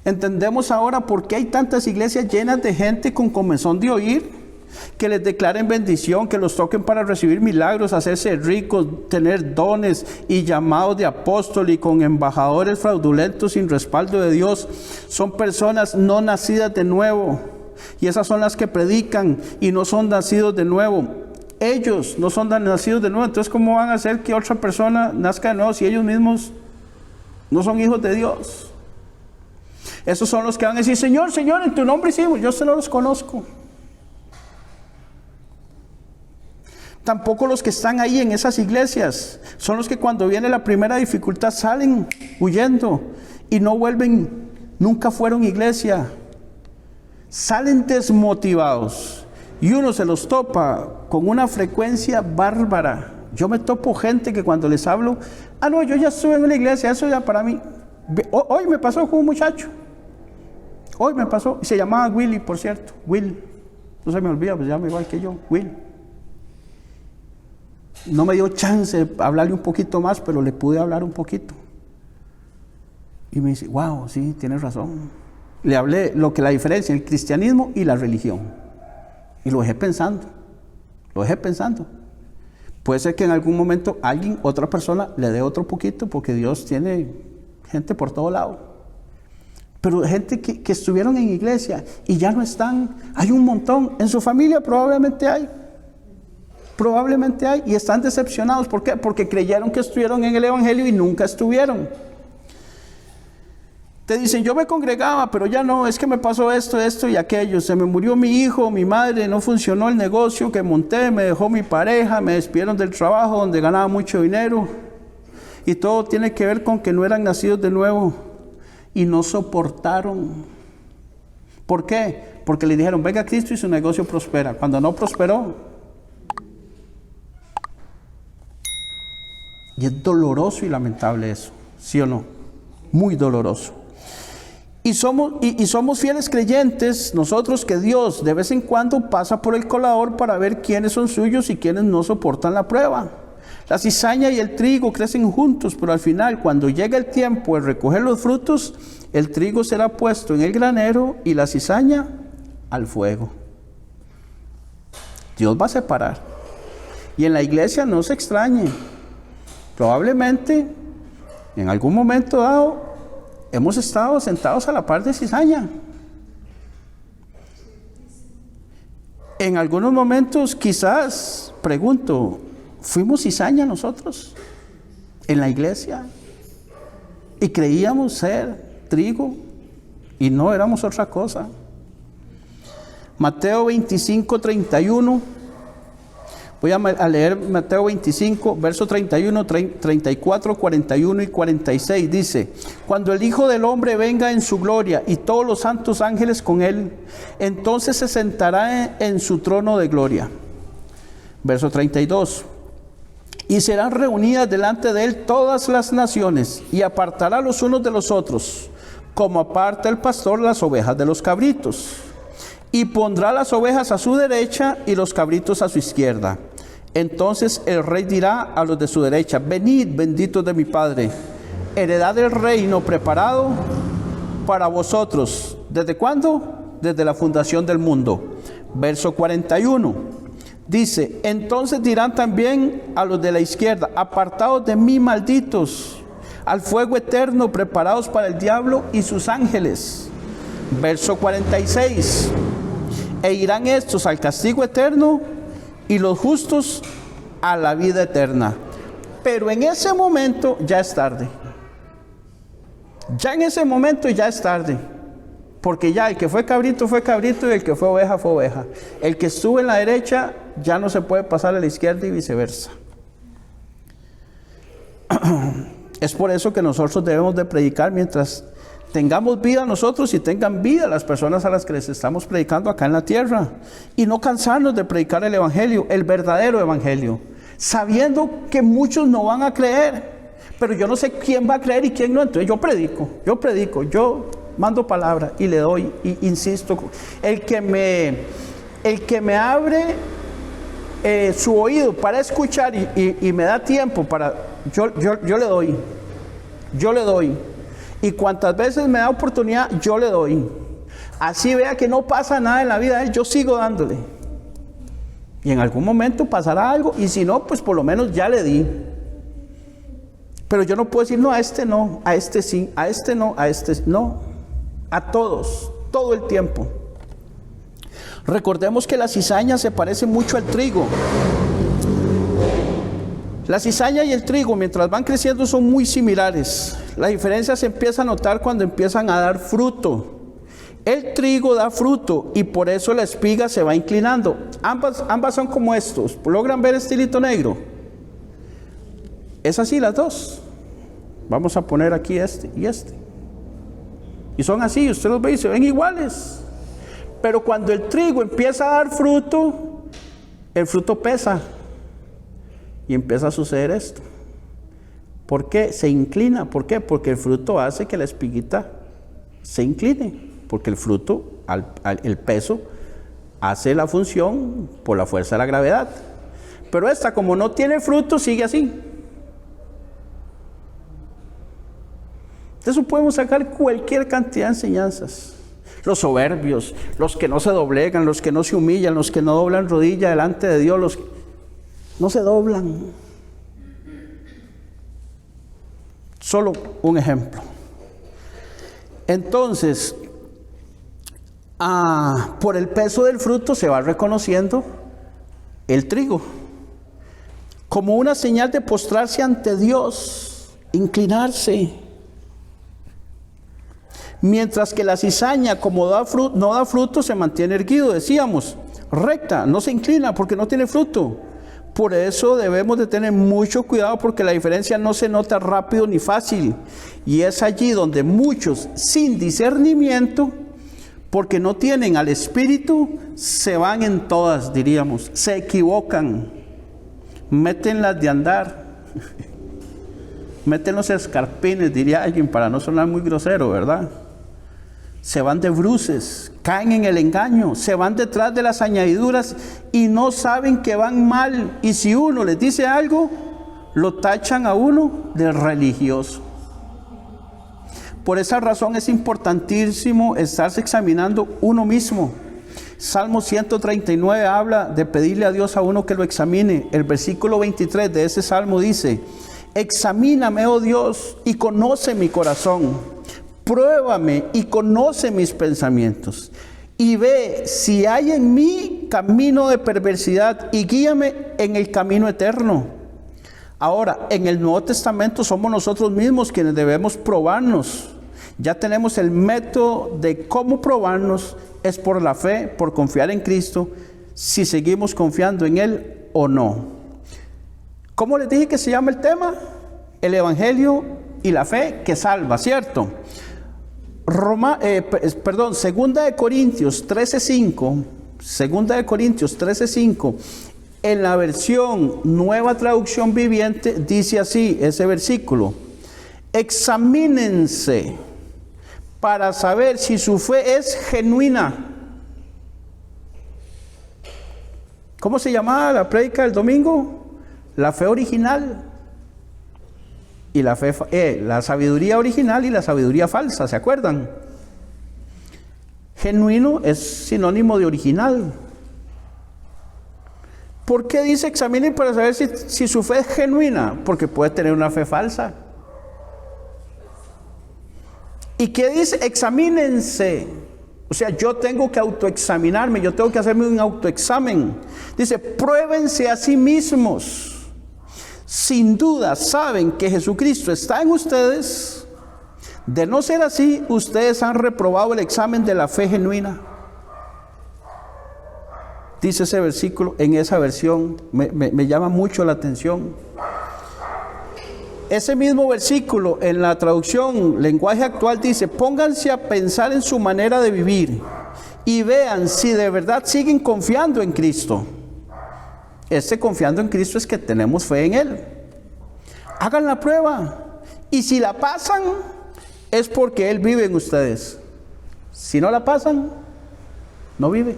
Entendemos ahora por qué hay tantas iglesias llenas de gente con comezón de oír, que les declaren bendición, que los toquen para recibir milagros, hacerse ricos, tener dones y llamados de apóstol y con embajadores fraudulentos sin respaldo de Dios. Son personas no nacidas de nuevo y esas son las que predican y no son nacidos de nuevo. Ellos no son nacidos de nuevo, entonces ¿cómo van a hacer que otra persona nazca de nuevo si ellos mismos no son hijos de Dios? Esos son los que van a decir, Señor, Señor, en tu nombre hicimos. Yo no los conozco. Tampoco los que están ahí en esas iglesias. Son los que cuando viene la primera dificultad salen huyendo y no vuelven, nunca fueron iglesia. Salen desmotivados y uno se los topa con una frecuencia bárbara. Yo me topo gente que cuando les hablo, no, yo ya estuve en una iglesia, eso ya para mí. Hoy me pasó con un muchacho. Hoy me pasó, y se llamaba Willy, por cierto, Will. No se me olvida, pues se llama igual que yo, Will. No me dio chance de hablarle un poquito más, pero le pude hablar un poquito. Y me dice, wow, sí, tienes razón. Le hablé la diferencia entre el cristianismo y la religión. Y lo dejé pensando. Puede ser que en algún momento otra persona, le dé otro poquito, porque Dios tiene gente por todo lado. Pero gente que estuvieron en iglesia y ya no están, hay un montón. En su familia probablemente hay, y están decepcionados. ¿Por qué? Porque creyeron que estuvieron en el evangelio y nunca estuvieron. Te dicen, yo me congregaba, pero ya no, es que me pasó esto y aquello. Se me murió mi hijo, mi madre, no funcionó el negocio que monté, me dejó mi pareja, me despidieron del trabajo donde ganaba mucho dinero. Y todo tiene que ver con que no eran nacidos de nuevo y no soportaron. ¿Por qué? Porque le dijeron, venga Cristo y su negocio prospera. Cuando no prosperó. Y es doloroso y lamentable eso, ¿sí o no? Muy doloroso. Y somos fieles creyentes, nosotros, que Dios de vez en cuando pasa por el colador para ver quiénes son suyos y quiénes no soportan la prueba. La cizaña y el trigo crecen juntos, pero al final, cuando llega el tiempo de recoger los frutos, el trigo será puesto en el granero y la cizaña al fuego. Dios va a separar. Y en la iglesia no se extrañe. Probablemente, en algún momento dado, hemos estado sentados a la par de cizaña. En algunos momentos, quizás, pregunto, ¿fuimos cizaña nosotros en la iglesia? Y creíamos ser trigo y no éramos otra cosa. Mateo 25, 31. Voy a leer Mateo 25, verso 31, 34, 41 y 46. Dice, cuando el Hijo del Hombre venga en su gloria y todos los santos ángeles con él, entonces se sentará en su trono de gloria. Verso 32. Y serán reunidas delante de él todas las naciones, y apartará los unos de los otros, como aparta el pastor las ovejas de los cabritos. Y pondrá las ovejas a su derecha y los cabritos a su izquierda. Entonces el rey dirá a los de su derecha, venid, benditos de mi Padre, heredad del reino preparado para vosotros. ¿Desde cuándo? Desde la fundación del mundo. Verso 41. Dice, entonces dirán también a los de la izquierda, apartados de mí, malditos, al fuego eterno preparados para el diablo y sus ángeles. Verso 46. E irán estos al castigo eterno y los justos a la vida eterna. Pero en ese momento ya es tarde. Ya en ese momento ya es tarde. Porque ya el que fue cabrito y el que fue oveja fue oveja. El que estuvo en la derecha ya no se puede pasar a la izquierda y viceversa. Es por eso que nosotros debemos de predicar mientras tengamos vida nosotros y tengan vida las personas a las que les estamos predicando acá en la tierra. Y no cansarnos de predicar el evangelio, el verdadero evangelio. Sabiendo que muchos no van a creer. Pero yo no sé quién va a creer y quién no. Entonces yo predico, yo mando palabra y le doy, y insisto. El que me abre su oído para escuchar y me da tiempo para, yo le doy. Y cuantas veces me da oportunidad, yo le doy. Así vea que no pasa nada en la vida de él, yo sigo dándole. Y en algún momento pasará algo, y si no, pues por lo menos ya le di. Pero yo no puedo decir, no, a este no, a este sí, a este no, a este no. A todos, todo el tiempo. Recordemos que la cizaña se parece mucho al trigo. La cizaña y el trigo, mientras van creciendo, son muy similares. La diferencia se empieza a notar cuando empiezan a dar fruto. El trigo da fruto y por eso la espiga se va inclinando. Ambas son como estos. ¿Logran ver este hilito negro? Es así las dos. Vamos a poner aquí este y este. Y son así, usted los ve y se ven iguales. Pero cuando el trigo empieza a dar fruto, el fruto pesa. Y empieza a suceder esto. ¿Por qué? Se inclina. ¿Por qué? Porque el fruto hace que la espiguita se incline. Porque el fruto, el peso, hace la función por la fuerza de la gravedad. Pero esta, como no tiene fruto, sigue así. De eso podemos sacar cualquier cantidad de enseñanzas. Los soberbios, los que no se doblegan, los que no se humillan, los que no doblan rodilla delante de Dios, los que no se doblan. Solo un ejemplo. Entonces, por el peso del fruto se va reconociendo el trigo como una señal de postrarse ante Dios, inclinarse. Mientras que la cizaña, como no da fruto, se mantiene erguido, decíamos, recta, no se inclina porque no tiene fruto. Por eso debemos de tener mucho cuidado porque la diferencia no se nota rápido ni fácil. Y es allí donde muchos, sin discernimiento, porque no tienen al Espíritu, se van en todas, diríamos, se equivocan, meten las de andar, meten los escarpines, diría alguien, para no sonar muy grosero, ¿verdad? Se van de bruces, caen en el engaño, se van detrás de las añadiduras y no saben que van mal. Y si uno les dice algo, lo tachan a uno de religioso. Por esa razón es importantísimo estarse examinando uno mismo. Salmo 139 habla de pedirle a Dios a uno que lo examine. El versículo 23 de ese salmo dice: examíname, oh Dios, y conoce mi corazón. Pruébame y conoce mis pensamientos. Y ve si hay en mí camino de perversidad y guíame en el camino eterno. Ahora, en el Nuevo Testamento somos nosotros mismos quienes debemos probarnos. Ya tenemos el método de cómo probarnos, es por la fe, por confiar en Cristo, si seguimos confiando en Él o no. ¿Cómo les dije que se llama el tema? El Evangelio y la fe que salva, ¿cierto? Segunda de Corintios 13:5, en la versión Nueva Traducción Viviente, dice así ese versículo: examínense para saber si su fe es genuina. ¿Cómo se llamaba la prédica del domingo? La fe original. Y la sabiduría original y la sabiduría falsa, ¿se acuerdan? Genuino es sinónimo de original. ¿Por qué dice examinen para saber si su fe es genuina? Porque puede tener una fe falsa. ¿Y qué dice? Examínense. O sea, yo tengo que autoexaminarme, yo tengo que hacerme un autoexamen. Dice, pruébense a sí mismos. Sin duda saben que Jesucristo está en ustedes. De no ser así, ustedes han reprobado el examen de la fe genuina. Dice ese versículo en esa versión, me llama mucho la atención. Ese mismo versículo en la traducción lenguaje actual dice: pónganse a pensar en su manera de vivir y vean si de verdad siguen confiando en Cristo. Confiando en Cristo es que tenemos fe en Él. Hagan la prueba y si la pasan es porque Él vive en ustedes. Si no la pasan, no vive.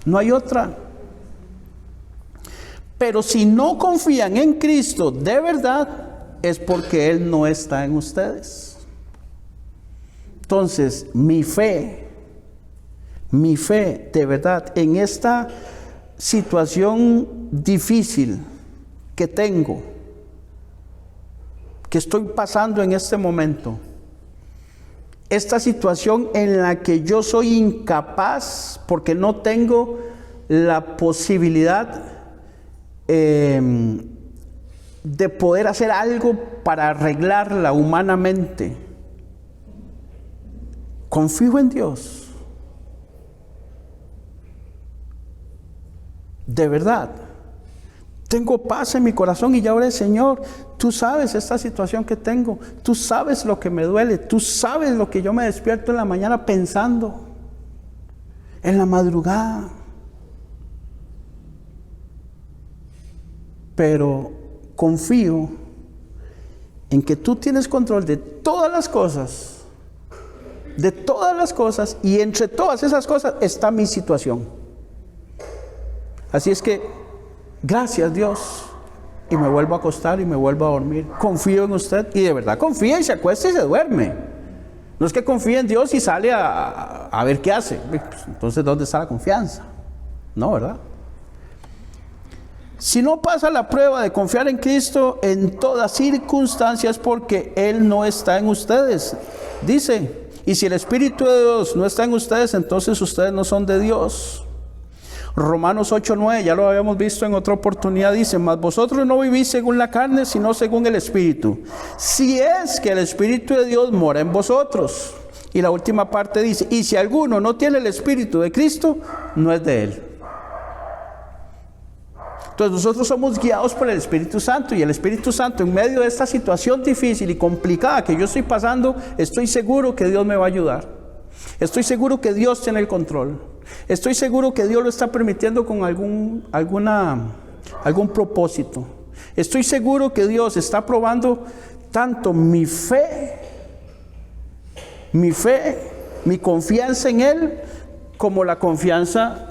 No hay otra. Pero si no confían en Cristo de verdad, es porque Él no está en ustedes. Entonces, mi fe de verdad en esta situación difícil que tengo, que estoy pasando en este momento, esta situación en la que yo soy incapaz porque no tengo la posibilidad de poder hacer algo para arreglarla humanamente. Confío en Dios. De verdad. Tengo paz en mi corazón y ya oré, Señor, tú sabes esta situación que tengo, tú sabes lo que me duele, tú sabes lo que yo me despierto en la mañana pensando, en la madrugada. Pero confío en que tú tienes control de todas las cosas, y entre todas esas cosas está mi situación. Así es que, gracias Dios, y me vuelvo a acostar y me vuelvo a dormir. Confío en usted, y de verdad confía y se acuesta y se duerme. No es que confíe en Dios y sale a ver qué hace. Pues, entonces, ¿dónde está la confianza? No, ¿verdad? Si no pasa la prueba de confiar en Cristo en todas circunstancias, porque Él no está en ustedes. Dice, y si el Espíritu de Dios no está en ustedes, entonces ustedes no son de Dios. Romanos 8:9, ya lo habíamos visto en otra oportunidad, dice, mas vosotros no vivís según la carne, sino según el Espíritu. Si es que el Espíritu de Dios mora en vosotros. Y la última parte dice, y si alguno no tiene el Espíritu de Cristo, no es de Él. Entonces nosotros somos guiados por el Espíritu Santo, y el Espíritu Santo, en medio de esta situación difícil y complicada que yo estoy pasando, estoy seguro que Dios me va a ayudar. Estoy seguro que Dios tiene el control. Estoy seguro que Dios lo está permitiendo con algún propósito. Estoy seguro que Dios está probando tanto mi fe, mi confianza en Él, como la confianza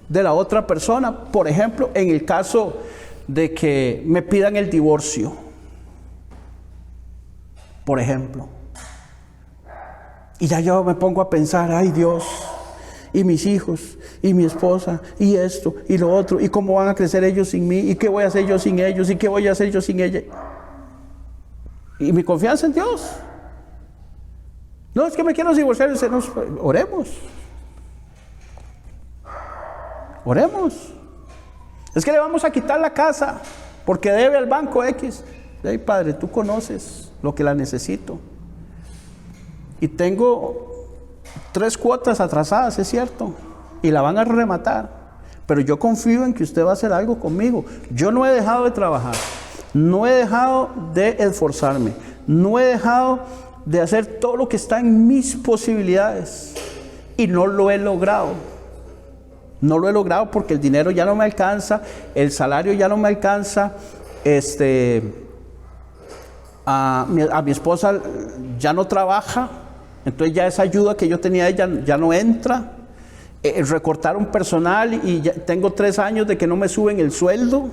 de la otra persona. Por ejemplo, en el caso de que me pidan el divorcio, por ejemplo, y ya yo me pongo a pensar, ay Dios, y mis hijos, y mi esposa, y esto, y lo otro, y cómo van a crecer ellos sin mí, y qué voy a hacer yo sin ellos, y qué voy a hacer yo sin ella. Y mi confianza en Dios. No, es que me quiero divorciar. Oremos. Oremos. Es que le vamos a quitar la casa porque debe al banco X. Ay, Padre, tú conoces lo que la necesito. Y tengo 3 cuotas atrasadas, es cierto, y la van a rematar, pero yo confío en que usted va a hacer algo conmigo. Yo no he dejado de trabajar, no he dejado de esforzarme, no he dejado de hacer todo lo que está en mis posibilidades, y no lo he logrado. No lo he logrado porque el dinero ya no me alcanza, el salario ya no me alcanza, a mi esposa ya no trabaja. Entonces ya esa ayuda que yo tenía de ella ya no entra. Recortaron personal y ya tengo 3 años de que no me suben el sueldo.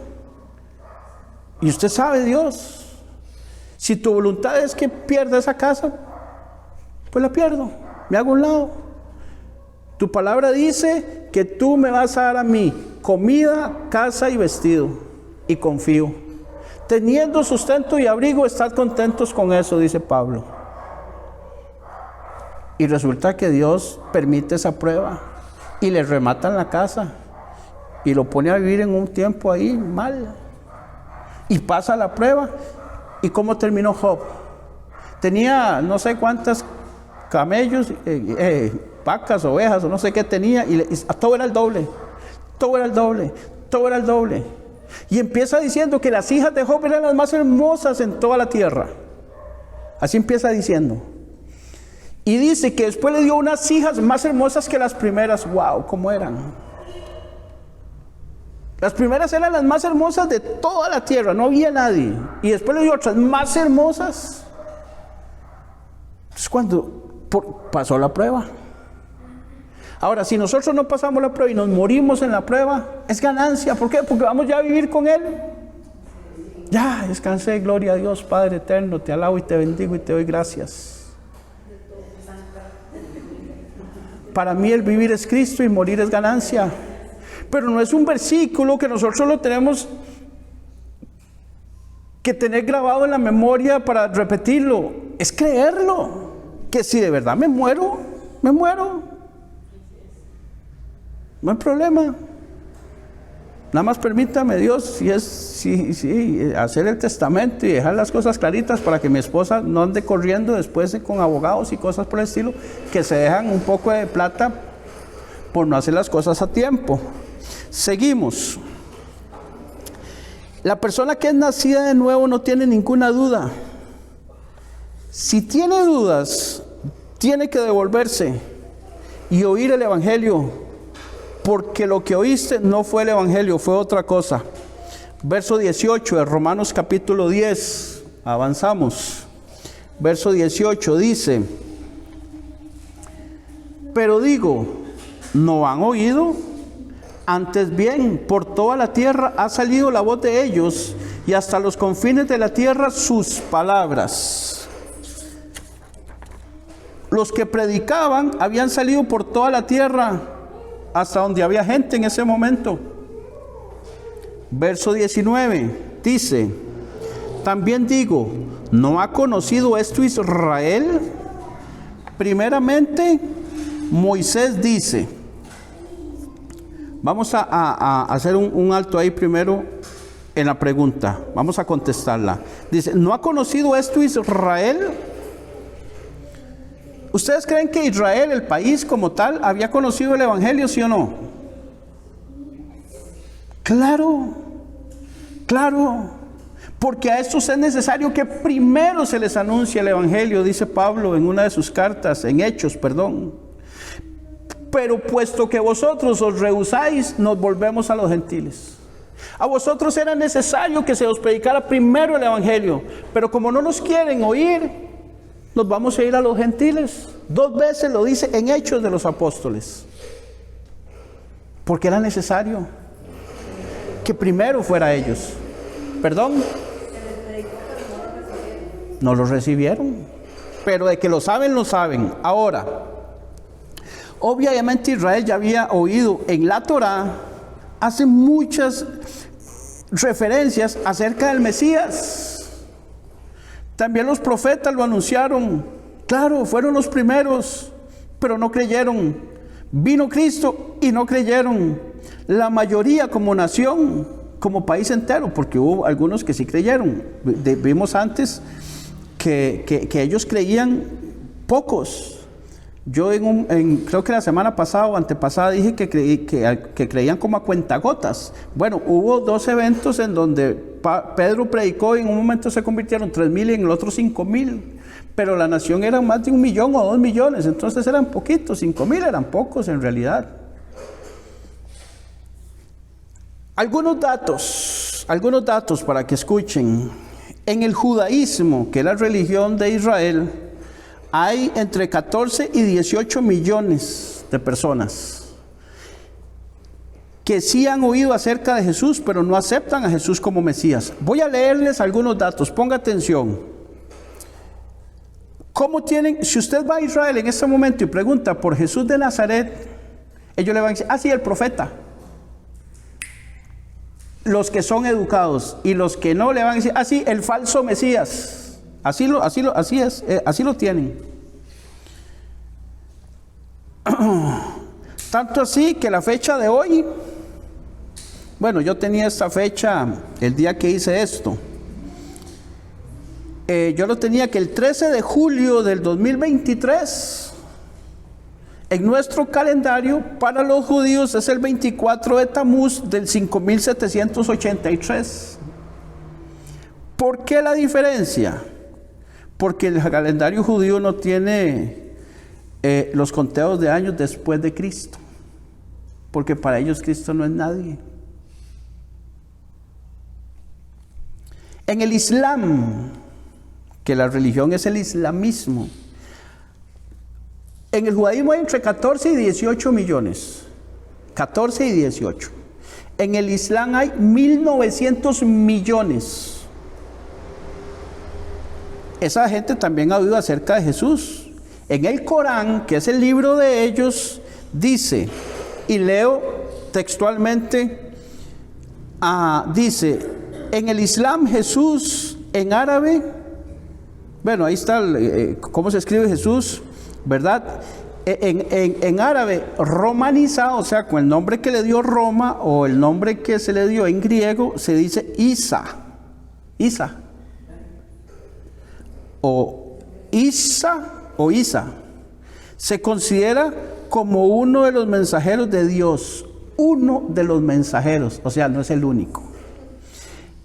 Y usted sabe, Dios, si tu voluntad es que pierda esa casa, pues la pierdo, me hago a un lado. Tu palabra dice que tú me vas a dar a mí comida, casa y vestido, y confío. Teniendo sustento y abrigo, estad contentos con eso, dice Pablo. Y resulta que Dios permite esa prueba y le rematan la casa y lo pone a vivir en un tiempo ahí mal. Y pasa la prueba. ¿Y cómo terminó Job? Tenía no sé cuántas camellos, vacas, ovejas o no sé qué tenía, y todo era el doble, todo era el doble, todo era el doble. Y empieza diciendo que las hijas de Job eran las más hermosas en toda la tierra. Así empieza diciendo. Y dice que después le dio unas hijas más hermosas que las primeras. ¡Wow! ¿Cómo eran? Las primeras eran las más hermosas de toda la tierra, no había nadie. Y después le dio otras más hermosas. Es cuando pasó la prueba. Ahora, si nosotros no pasamos la prueba y nos morimos en la prueba, es ganancia. ¿Por qué? Porque vamos ya a vivir con Él. Ya, descansé, gloria a Dios, Padre eterno, te alabo y te bendigo y te doy gracias. Para mí el vivir es Cristo y morir es ganancia. Pero no es un versículo que nosotros lo tenemos que tener grabado en la memoria para repetirlo. Es creerlo. Que si de verdad me muero, me muero. No hay problema. Nada más permítame Dios, hacer el testamento y dejar las cosas claritas para que mi esposa no ande corriendo después con abogados y cosas por el estilo, que se dejan un poco de plata por no hacer las cosas a tiempo. Seguimos. La persona que es nacida de nuevo no tiene ninguna duda. Si tiene dudas, tiene que devolverse y oír el Evangelio, porque lo que oíste no fue el Evangelio, fue otra cosa. Verso 18 de Romanos capítulo 10, avanzamos. Verso 18 dice: pero digo, ¿no han oído? Antes bien, por toda la tierra ha salido la voz de ellos, y hasta los confines de la tierra sus palabras. Los que predicaban habían salido por toda la tierra, hasta donde había gente en ese momento. Verso 19 dice: también digo, ¿no ha conocido esto Israel? Primeramente, Moisés dice, vamos a hacer un alto ahí primero en la pregunta, vamos a contestarla. Dice, ¿no ha conocido esto Israel? ¿Ustedes creen que Israel, el país como tal, había conocido el Evangelio, sí o no? Claro, claro, porque a estos es necesario que primero se les anuncie el Evangelio, dice Pablo en una de sus cartas, en Hechos, perdón. Pero puesto que vosotros os rehusáis, nos volvemos a los gentiles. A vosotros era necesario que se os predicara primero el Evangelio, pero como no nos quieren oír, nos vamos a ir a los gentiles. 2 veces lo dice en Hechos de los Apóstoles. Porque era necesario que primero fuera ellos. ¿Perdón? No lo recibieron. Pero de que lo saben, lo saben. Ahora, obviamente Israel ya había oído en la Torá, hace muchas referencias acerca del Mesías. También los profetas lo anunciaron. Claro, fueron los primeros, pero no creyeron. Vino Cristo y no creyeron. La mayoría como nación, como país entero, porque hubo algunos que sí creyeron. Vimos antes que ellos creían pocos. Yo creo que la semana pasada o antepasada dije que creían como a cuentagotas. Bueno, hubo 2 eventos en donde Pedro predicó y en un momento se convirtieron 3,000 y en el otro 5,000. Pero la nación era más de 1 millón o 2 millones, entonces eran poquitos, 5,000 eran pocos en realidad. Algunos datos para que escuchen. En el judaísmo, que es la religión de Israel, hay entre 14 y 18 millones de personas que sí han oído acerca de Jesús, pero no aceptan a Jesús como Mesías. Voy a leerles algunos datos, ponga atención. Si usted va a Israel en este momento y pregunta por Jesús de Nazaret, ellos le van a decir, sí, el profeta. Los que son educados, y los que no le van a decir, sí, el falso Mesías. Así lo tienen. Tanto así que la fecha de hoy, bueno, yo tenía esta fecha el día que hice esto. Yo lo tenía que el 13 de julio del 2023, en nuestro calendario, para los judíos es el 24 de Tamuz del 5783. ¿Por qué la diferencia? Porque el calendario judío no tiene los conteos de años después de Cristo, porque para ellos Cristo no es nadie. En el Islam, que la religión es el islamismo, en el judaísmo hay entre 14 y 18 millones, 14 y 18. En el Islam hay 1.900 millones. Esa gente también ha oído acerca de Jesús. En el Corán, que es el libro de ellos, dice, y leo textualmente, dice, en el Islam Jesús, en árabe, bueno, ahí está cómo se escribe Jesús, ¿verdad? en árabe romanizado, o sea, con el nombre que le dio Roma o el nombre que se le dio en griego, se dice Isa. Isa. O Isa o Isa. Se considera como uno de los mensajeros de Dios. Uno de los mensajeros, o sea, no es el único.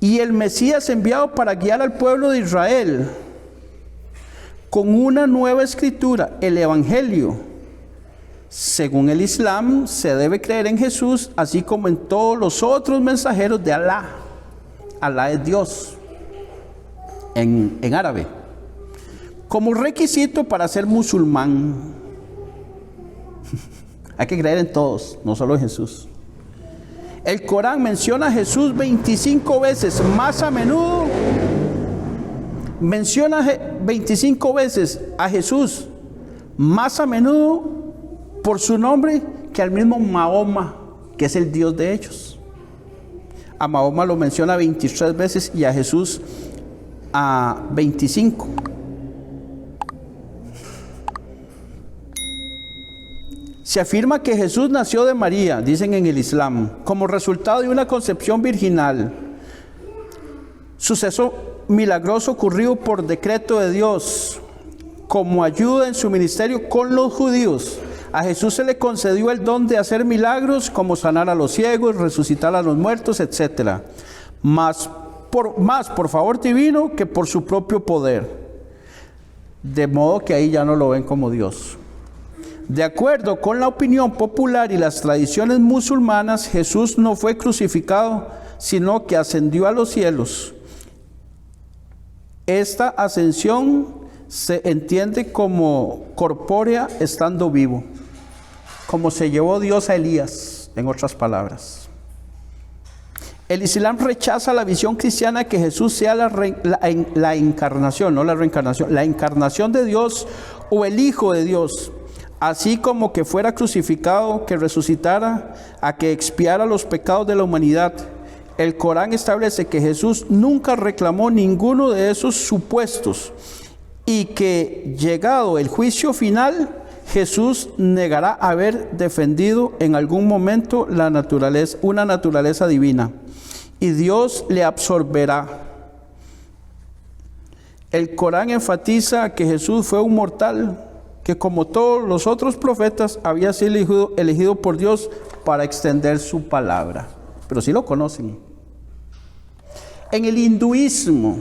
Y el Mesías enviado para guiar al pueblo de Israel con una nueva escritura, el Evangelio. Según el Islam, se debe creer en Jesús, así como en todos los otros mensajeros de Alá. Alá es Dios, en árabe. Como requisito para ser musulmán. Hay que creer en todos, no solo en Jesús. El Corán menciona a Jesús 25 veces, más a menudo. Menciona 25 veces a Jesús, más a menudo por su nombre que al mismo Mahoma, que es el Dios de ellos. A Mahoma lo menciona 23 veces y a Jesús a 25. Se afirma que Jesús nació de María, dicen en el Islam, como resultado de una concepción virginal. Suceso milagroso ocurrido por decreto de Dios, como ayuda en su ministerio con los judíos. A Jesús se le concedió el don de hacer milagros, como sanar a los ciegos, resucitar a los muertos, etc. Más por favor divino que por su propio poder. De modo que ahí ya no lo ven como Dios. De acuerdo con la opinión popular y las tradiciones musulmanas, Jesús no fue crucificado, sino que ascendió a los cielos. Esta ascensión se entiende como corpórea estando vivo, como se llevó Dios a Elías, en otras palabras. El Islam rechaza la visión cristiana que Jesús sea la encarnación, no la reencarnación, la encarnación de Dios o el Hijo de Dios, así como que fuera crucificado, que resucitara, a que expiara los pecados de la humanidad. El Corán establece que Jesús nunca reclamó ninguno de esos supuestos y que, llegado el juicio final, Jesús negará haber defendido en algún momento una naturaleza divina y Dios le absorberá. El Corán enfatiza que Jesús fue un mortal que, como todos los otros profetas, había sido elegido por Dios para extender su palabra. Pero sí lo conocen. En el hinduismo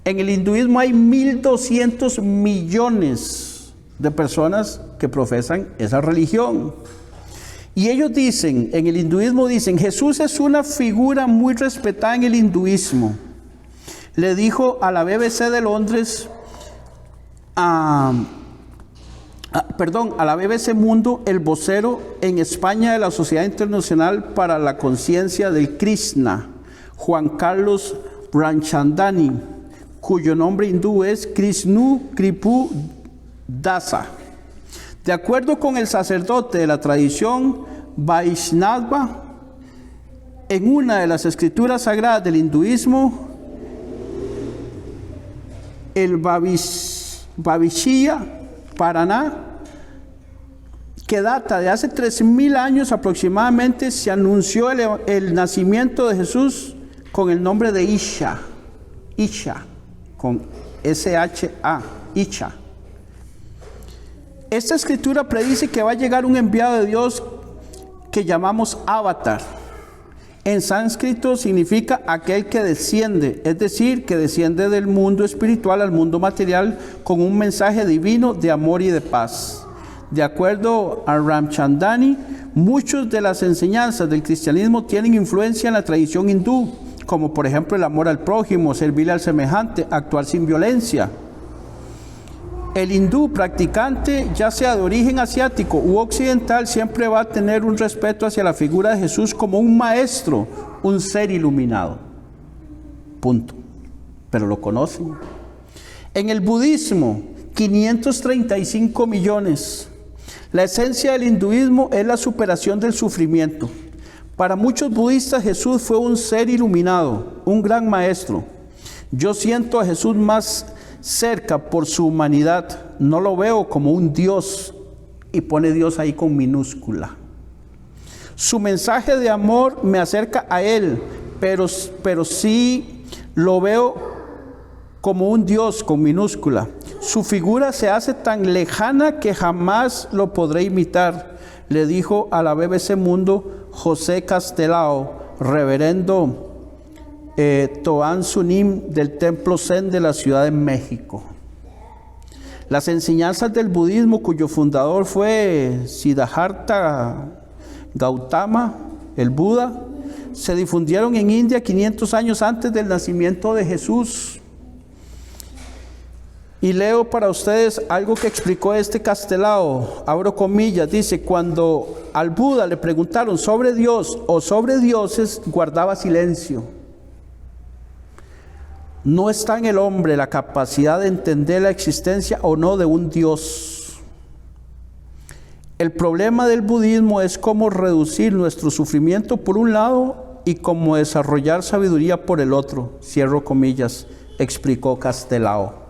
hay 1.200 millones de personas que profesan esa religión. Y ellos dicen, en el hinduismo dicen, Jesús es una figura muy respetada en el hinduismo. Le dijo a la BBC de Londres, a la BBC Mundo, el vocero en España de la Sociedad Internacional para la Conciencia del Krishna, Juan Carlos Ramchandani, cuyo nombre hindú es Krishnu Kripu Dasa. De acuerdo con el sacerdote de la tradición Vaishnava, en una de las escrituras sagradas del hinduismo, el Bhavishya Purana, que data de hace 3.000 años aproximadamente, se anunció el nacimiento de Jesús con el nombre de Isha, con S-H-A, Isha. Esta escritura predice que va a llegar un enviado de Dios que llamamos Avatar. En sánscrito significa aquel que desciende, es decir, que desciende del mundo espiritual al mundo material con un mensaje divino de amor y de paz. De acuerdo a Ramchandani, muchas de las enseñanzas del cristianismo tienen influencia en la tradición hindú, como por ejemplo el amor al prójimo, servirle al semejante, actuar sin violencia. El hindú practicante, ya sea de origen asiático u occidental, siempre va a tener un respeto hacia la figura de Jesús como un maestro, un ser iluminado. Punto. Pero lo conocen. En el budismo, 535 millones. La esencia del hinduismo es la superación del sufrimiento. Para muchos budistas, Jesús fue un ser iluminado, un gran maestro. Yo siento a Jesús más cerca por su humanidad. No lo veo como un Dios y pone Dios ahí con minúscula. Su mensaje de amor me acerca a Él, pero sí lo veo como un Dios con minúscula. Su figura se hace tan lejana que jamás lo podré imitar, le dijo a la BBC Mundo José Castelao, reverendo Toan Sunim del Templo Zen de la Ciudad de México. Las enseñanzas del budismo, cuyo fundador fue Siddhartha Gautama, el Buda, se difundieron en India 500 años antes del nacimiento de Jesús. Y leo para ustedes algo que explicó este Castelao, abro comillas, dice: cuando al Buda le preguntaron sobre Dios o sobre dioses, guardaba silencio. No está en el hombre la capacidad de entender la existencia o no de un Dios. El problema del budismo es cómo reducir nuestro sufrimiento por un lado y cómo desarrollar sabiduría por el otro, cierro comillas, explicó Castelao.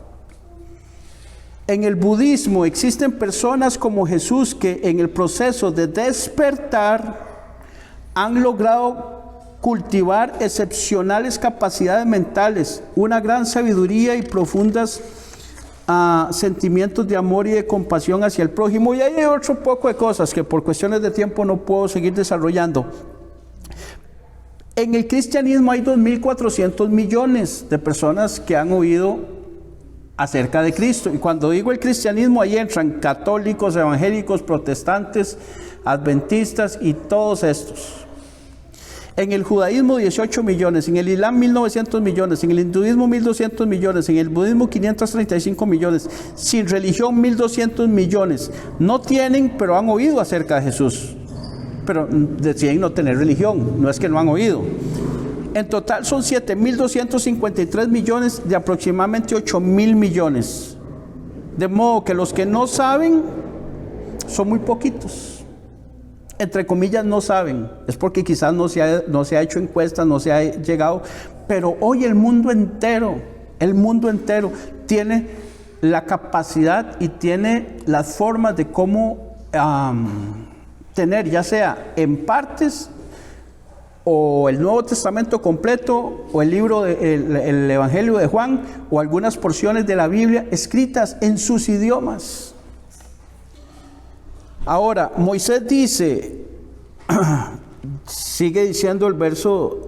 En el budismo existen personas como Jesús que en el proceso de despertar han logrado cultivar excepcionales capacidades mentales, una gran sabiduría y profundos sentimientos de amor y de compasión hacia el prójimo. Y hay otro poco de cosas que por cuestiones de tiempo no puedo seguir desarrollando. En el cristianismo hay 2.400 millones de personas que han oído acerca de Cristo. Y cuando digo el cristianismo, ahí entran católicos, evangélicos, protestantes, adventistas y todos estos. En el judaísmo 18 millones, en el islam 1.900 millones, en el hinduismo 1.200 millones, en el budismo 535 millones, sin religión 1.200 millones. No tienen, pero han oído acerca de Jesús. Pero deciden no tener religión, no es que no han oído. En total son 7.253 millones de aproximadamente 8.000 millones. De modo que los que no saben son muy poquitos. Entre comillas no saben. Es porque quizás no se ha hecho encuestas, no se ha llegado. Pero hoy el mundo entero tiene la capacidad y tiene las formas de cómo tener, ya sea en partes, o el Nuevo Testamento completo, o el libro el Evangelio de Juan, o algunas porciones de la Biblia escritas en sus idiomas. Ahora, Moisés dice, sigue diciendo el verso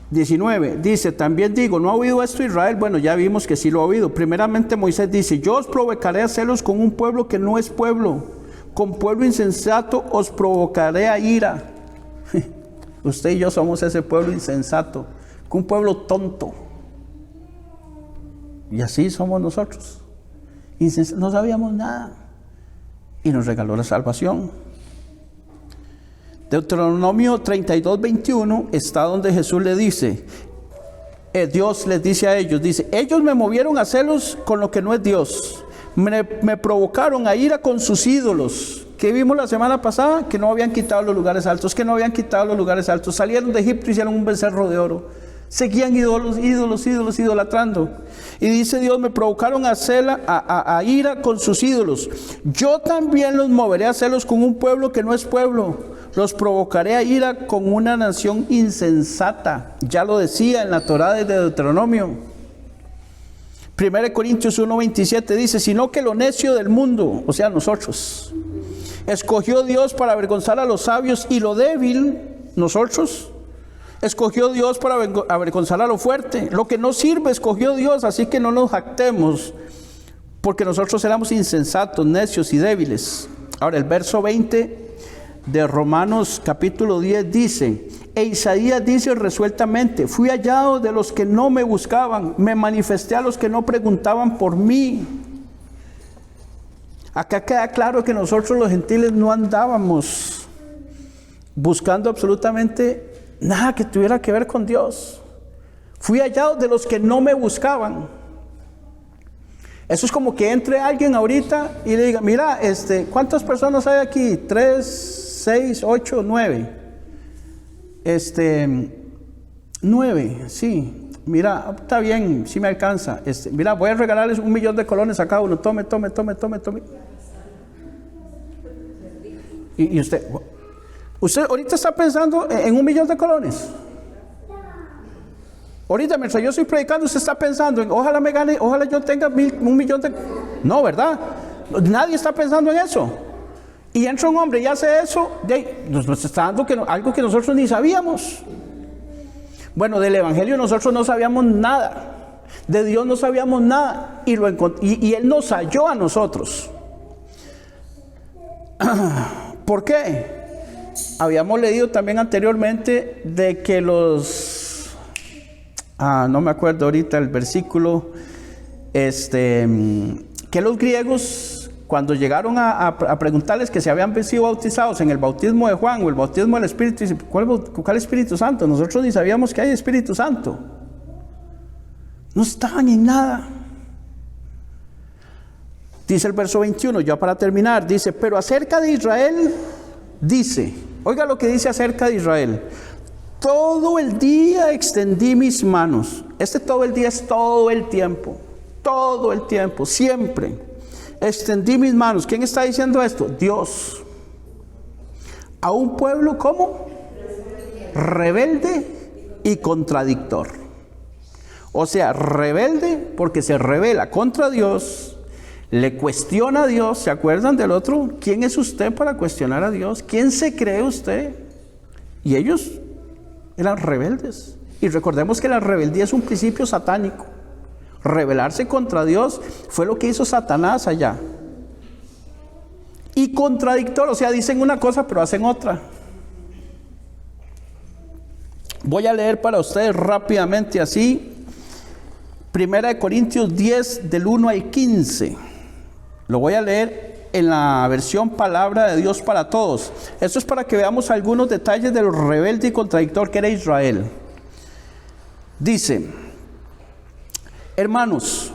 19, dice, también digo, ¿no ha oído esto Israel? Bueno, ya vimos que sí lo ha oído. Primeramente Moisés dice, yo os provocaré a celos con un pueblo que no es pueblo, con pueblo insensato os provocaré a ira. Usted y yo somos ese pueblo insensato, un pueblo tonto. Y así somos nosotros. No sabíamos nada. Y nos regaló la salvación. Deuteronomio 32:21 está donde Jesús le dice, Dios les dice a ellos, dice, ellos me movieron a celos con lo que no es Dios. Me provocaron a ira con sus ídolos. ¿Qué vimos la semana pasada? Que no habían quitado los lugares altos, Salieron de Egipto y hicieron un becerro de oro. Seguían idolatrando. Y dice Dios, me provocaron a ira con sus ídolos. Yo también los moveré a celos con un pueblo que no es pueblo. Los provocaré a ira con una nación insensata. Ya lo decía en la Torá de Deuteronomio. 1 Corintios 1:27 dice, sino que lo necio del mundo, o sea nosotros, escogió Dios para avergonzar a los sabios, y lo débil, nosotros, escogió Dios para avergonzar a lo fuerte. Lo que no sirve escogió Dios, así que no nos jactemos, porque nosotros éramos insensatos, necios y débiles. Ahora el verso 20 de Romanos capítulo 10 dice, e Isaías dice resueltamente, fui hallado de los que no me buscaban, me manifesté a los que no preguntaban por mí. Acá queda claro que nosotros los gentiles no andábamos buscando absolutamente nada que tuviera que ver con Dios. Fui hallado de los que no me buscaban. Eso es como que entre alguien ahorita y le diga, mira, ¿cuántas personas hay aquí? 3, 6, 8, 9. 9, sí. Mira, está bien, sí me alcanza. Mira, voy a regalarles 1 millón de colones a cada uno. Tome. Y usted ahorita está pensando en 1 millón de colones. Ahorita, mientras yo estoy predicando, usted está pensando en ojalá me gane, ojalá yo tenga 1 millón de... No, ¿verdad? Nadie está pensando en eso. Y entra un hombre y hace eso, nos está dando algo que nosotros ni sabíamos. Bueno, del Evangelio nosotros no sabíamos nada. De Dios no sabíamos nada. Y Él nos halló a nosotros. ¿Por qué? Habíamos leído también anteriormente de que no me acuerdo ahorita el versículo, que los griegos, cuando llegaron a preguntarles que se habían sido bautizados en el bautismo de Juan o el bautismo del Espíritu, y ¿cuál Espíritu Santo? Nosotros ni sabíamos que hay Espíritu Santo. No estaban en nada. Dice el verso 21, ya para terminar, dice, pero acerca de Israel, dice, oiga lo que dice acerca de Israel: todo el día extendí mis manos. Todo el día es todo el tiempo, siempre. Extendí mis manos. ¿Quién está diciendo esto? Dios. A un pueblo, ¿cómo? Rebelde y contradictor. O sea, rebelde porque se rebela contra Dios, le cuestiona a Dios. ¿Se acuerdan del otro? ¿Quién es usted para cuestionar a Dios? ¿Quién se cree usted? Y ellos eran rebeldes. Y recordemos que la rebeldía es un principio satánico. Rebelarse contra Dios fue lo que hizo Satanás allá. Y contradictor, o sea, dicen una cosa pero hacen otra. Voy a leer para ustedes rápidamente así. 1 Corintios 10 del 1 al 15. Lo voy a leer en la versión Palabra de Dios para Todos. Esto es para que veamos algunos detalles de lo rebelde y contradictor que era Israel. Dice: hermanos,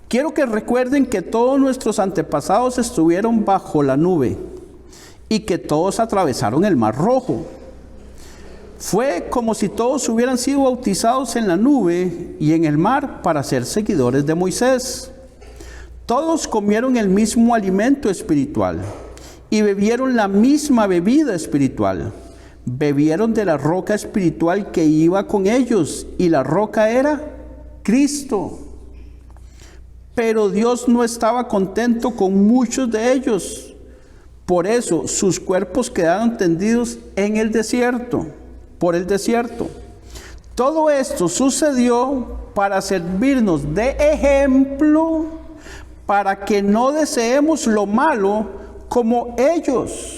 quiero que recuerden que todos nuestros antepasados estuvieron bajo la nube y que todos atravesaron el Mar Rojo. Fue como si todos hubieran sido bautizados en la nube y en el mar para ser seguidores de Moisés. Todos comieron el mismo alimento espiritual y bebieron la misma bebida espiritual. Bebieron de la roca espiritual que iba con ellos, y la roca era Cristo. Pero Dios no estaba contento con muchos de ellos. Por eso sus cuerpos quedaron tendidos en el desierto, por el desierto. Todo esto sucedió para servirnos de ejemplo, para que no deseemos lo malo como ellos.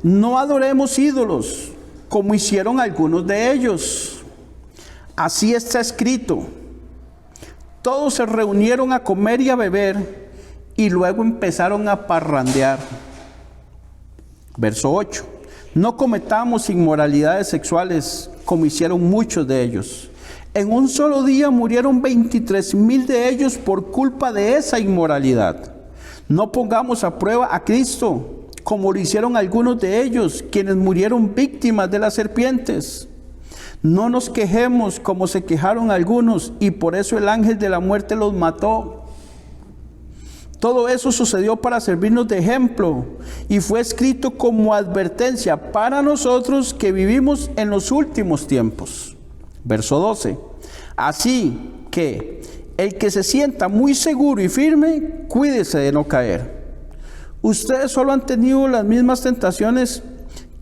No adoremos ídolos, como hicieron algunos de ellos. Así está escrito: todos se reunieron a comer y a beber, y luego empezaron a parrandear. Verso 8. No cometamos inmoralidades sexuales, como hicieron muchos de ellos. En un solo día murieron 23,000 de ellos por culpa de esa inmoralidad. No pongamos a prueba a Cristo, como lo hicieron algunos de ellos, quienes murieron víctimas de las serpientes. No nos quejemos como se quejaron algunos, y por eso el ángel de la muerte los mató. Todo eso sucedió para servirnos de ejemplo, y fue escrito como advertencia para nosotros que vivimos en los últimos tiempos. Verso 12. Así que el que se sienta muy seguro y firme, cuídese de no caer. Ustedes solo han tenido las mismas tentaciones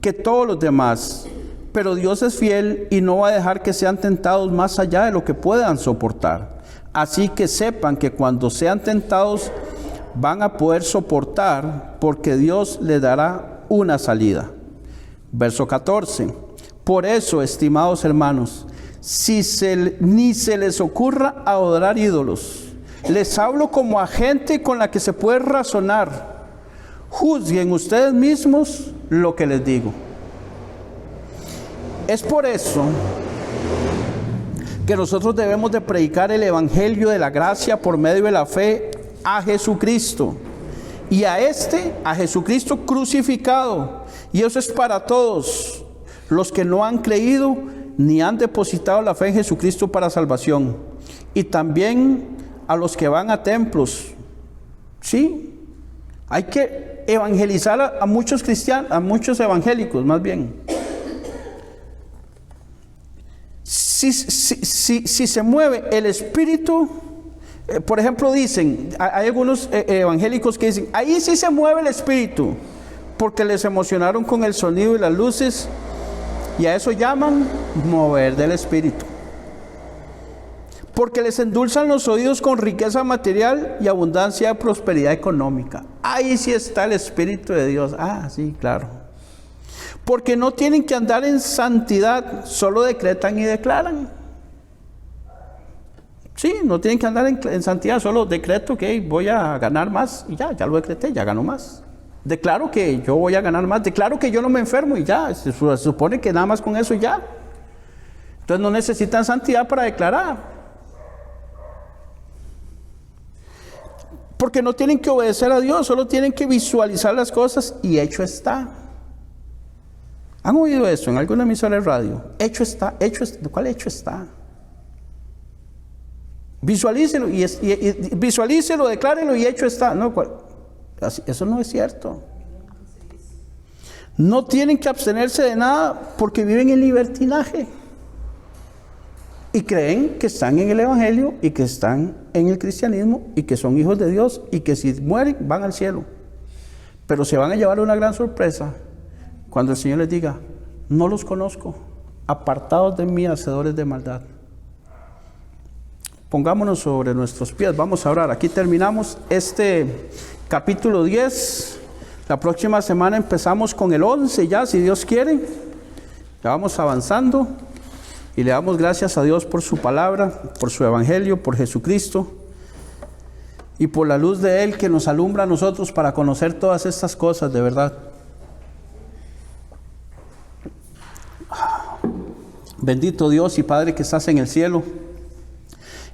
que todos los demás, pero Dios es fiel y no va a dejar que sean tentados más allá de lo que puedan soportar. Así que sepan que cuando sean tentados van a poder soportar, porque Dios les dará una salida. Verso 14. Por eso, estimados hermanos, ni se les ocurra adorar ídolos. Les hablo como a gente con la que se puede razonar. Juzguen ustedes mismos lo que les digo. Es por eso que nosotros debemos de predicar el evangelio de la gracia por medio de la fe a Jesucristo, y a Jesucristo crucificado. Y eso es para todos los que no han creído ni han depositado la fe en Jesucristo para salvación. Y también a los que van a templos. Sí, hay que evangelizar a muchos cristianos, a muchos evangélicos más bien. Si se mueve el espíritu, por ejemplo dicen, hay algunos evangélicos que dicen, ahí sí se mueve el espíritu, porque les emocionaron con el sonido y las luces, y a eso llaman mover del espíritu. Porque les endulzan los oídos con riqueza material y abundancia de prosperidad económica. Ahí sí está el Espíritu de Dios. Ah, sí, claro. Porque no tienen que andar en santidad, solo decretan y declaran. Sí, no tienen que andar en santidad, solo decreto que voy a ganar más y ya lo decreté, ya gano más. Declaro que yo voy a ganar más, declaro que yo no me enfermo y ya, se supone que nada más con eso ya. Entonces no necesitan santidad para declarar. Porque no tienen que obedecer a Dios, solo tienen que visualizar las cosas y hecho está. ¿Han oído eso en alguna emisora de radio? Hecho está, ¿cuál hecho está? Visualícelo, visualícelo, declárelo y hecho está. No, eso no es cierto. No tienen que abstenerse de nada porque viven en libertinaje. Y creen que están en el Evangelio y que están en el cristianismo y que son hijos de Dios y que si mueren van al cielo. Pero se van a llevar una gran sorpresa cuando el Señor les diga, no los conozco, apartados de mí, hacedores de maldad. Pongámonos sobre nuestros pies, vamos a orar. Aquí terminamos este capítulo 10. La próxima semana empezamos con el 11 ya, si Dios quiere. Ya vamos avanzando. Y le damos gracias a Dios por su palabra, por su evangelio, por Jesucristo y por la luz de Él que nos alumbra a nosotros para conocer todas estas cosas de verdad. Bendito Dios y Padre que estás en el cielo.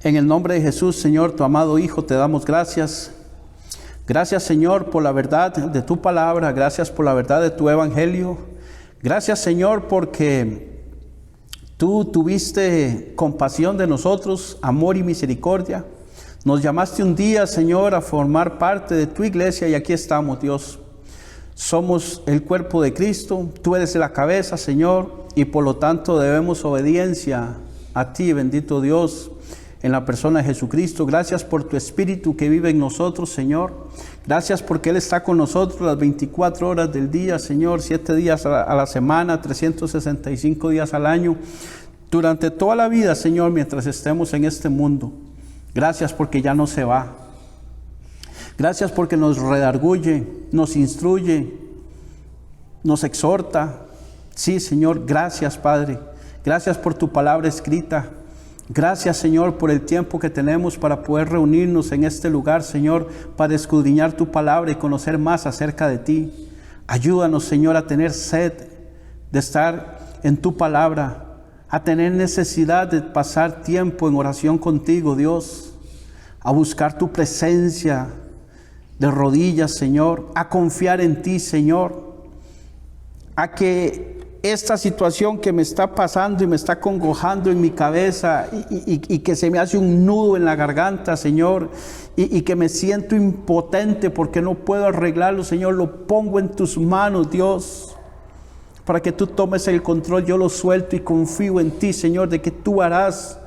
En el nombre de Jesús, Señor, tu amado Hijo, te damos gracias. Gracias, Señor, por la verdad de tu palabra. Gracias por la verdad de tu evangelio. Gracias, Señor, porque tú tuviste compasión de nosotros, amor y misericordia. Nos llamaste un día, Señor, a formar parte de tu iglesia y aquí estamos, Dios. Somos el cuerpo de Cristo, tú eres la cabeza, Señor, y por lo tanto debemos obediencia a ti, bendito Dios, en la persona de Jesucristo. Gracias por tu Espíritu que vive en nosotros, Señor. Gracias porque Él está con nosotros las 24 horas del día, Señor, 7 días a la semana, 365 días al año, durante toda la vida, Señor, mientras estemos en este mundo. Gracias porque ya no se va. Gracias porque nos redarguye, nos instruye, nos exhorta. Sí, Señor, gracias, Padre. Gracias por tu palabra escrita. Gracias, Señor, por el tiempo que tenemos para poder reunirnos en este lugar, Señor, para escudriñar tu palabra y conocer más acerca de ti. Ayúdanos, Señor, a tener sed de estar en tu palabra, a tener necesidad de pasar tiempo en oración contigo, Dios, a buscar tu presencia de rodillas, Señor, a confiar en ti, Señor, a que esta situación que me está pasando y me está congojando en mi cabeza y que se me hace un nudo en la garganta, Señor, y que me siento impotente porque no puedo arreglarlo, Señor, lo pongo en tus manos, Dios, para que tú tomes el control. Yo lo suelto y confío en ti, Señor, de que tú harás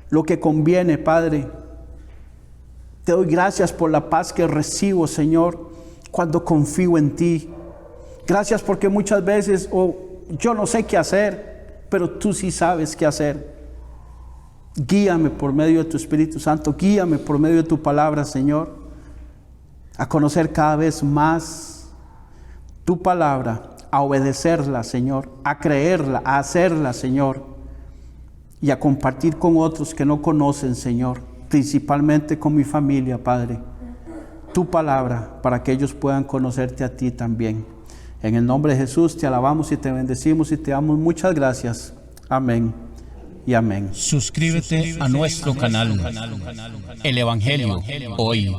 lo que conviene, Padre. Te doy gracias por la paz que recibo, Señor, cuando confío en ti. Gracias porque muchas veces yo no sé qué hacer, pero tú sí sabes qué hacer. Guíame por medio de tu Espíritu Santo, guíame por medio de tu palabra, Señor, a conocer cada vez más tu palabra, a obedecerla, Señor, a creerla, a hacerla, Señor, y a compartir con otros que no conocen, Señor, principalmente con mi familia, Padre, tu palabra, para que ellos puedan conocerte a ti también. En el nombre de Jesús te alabamos y te bendecimos y te damos muchas gracias. Amén y amén. Suscríbete a nuestro canal, El Evangelio Hoy.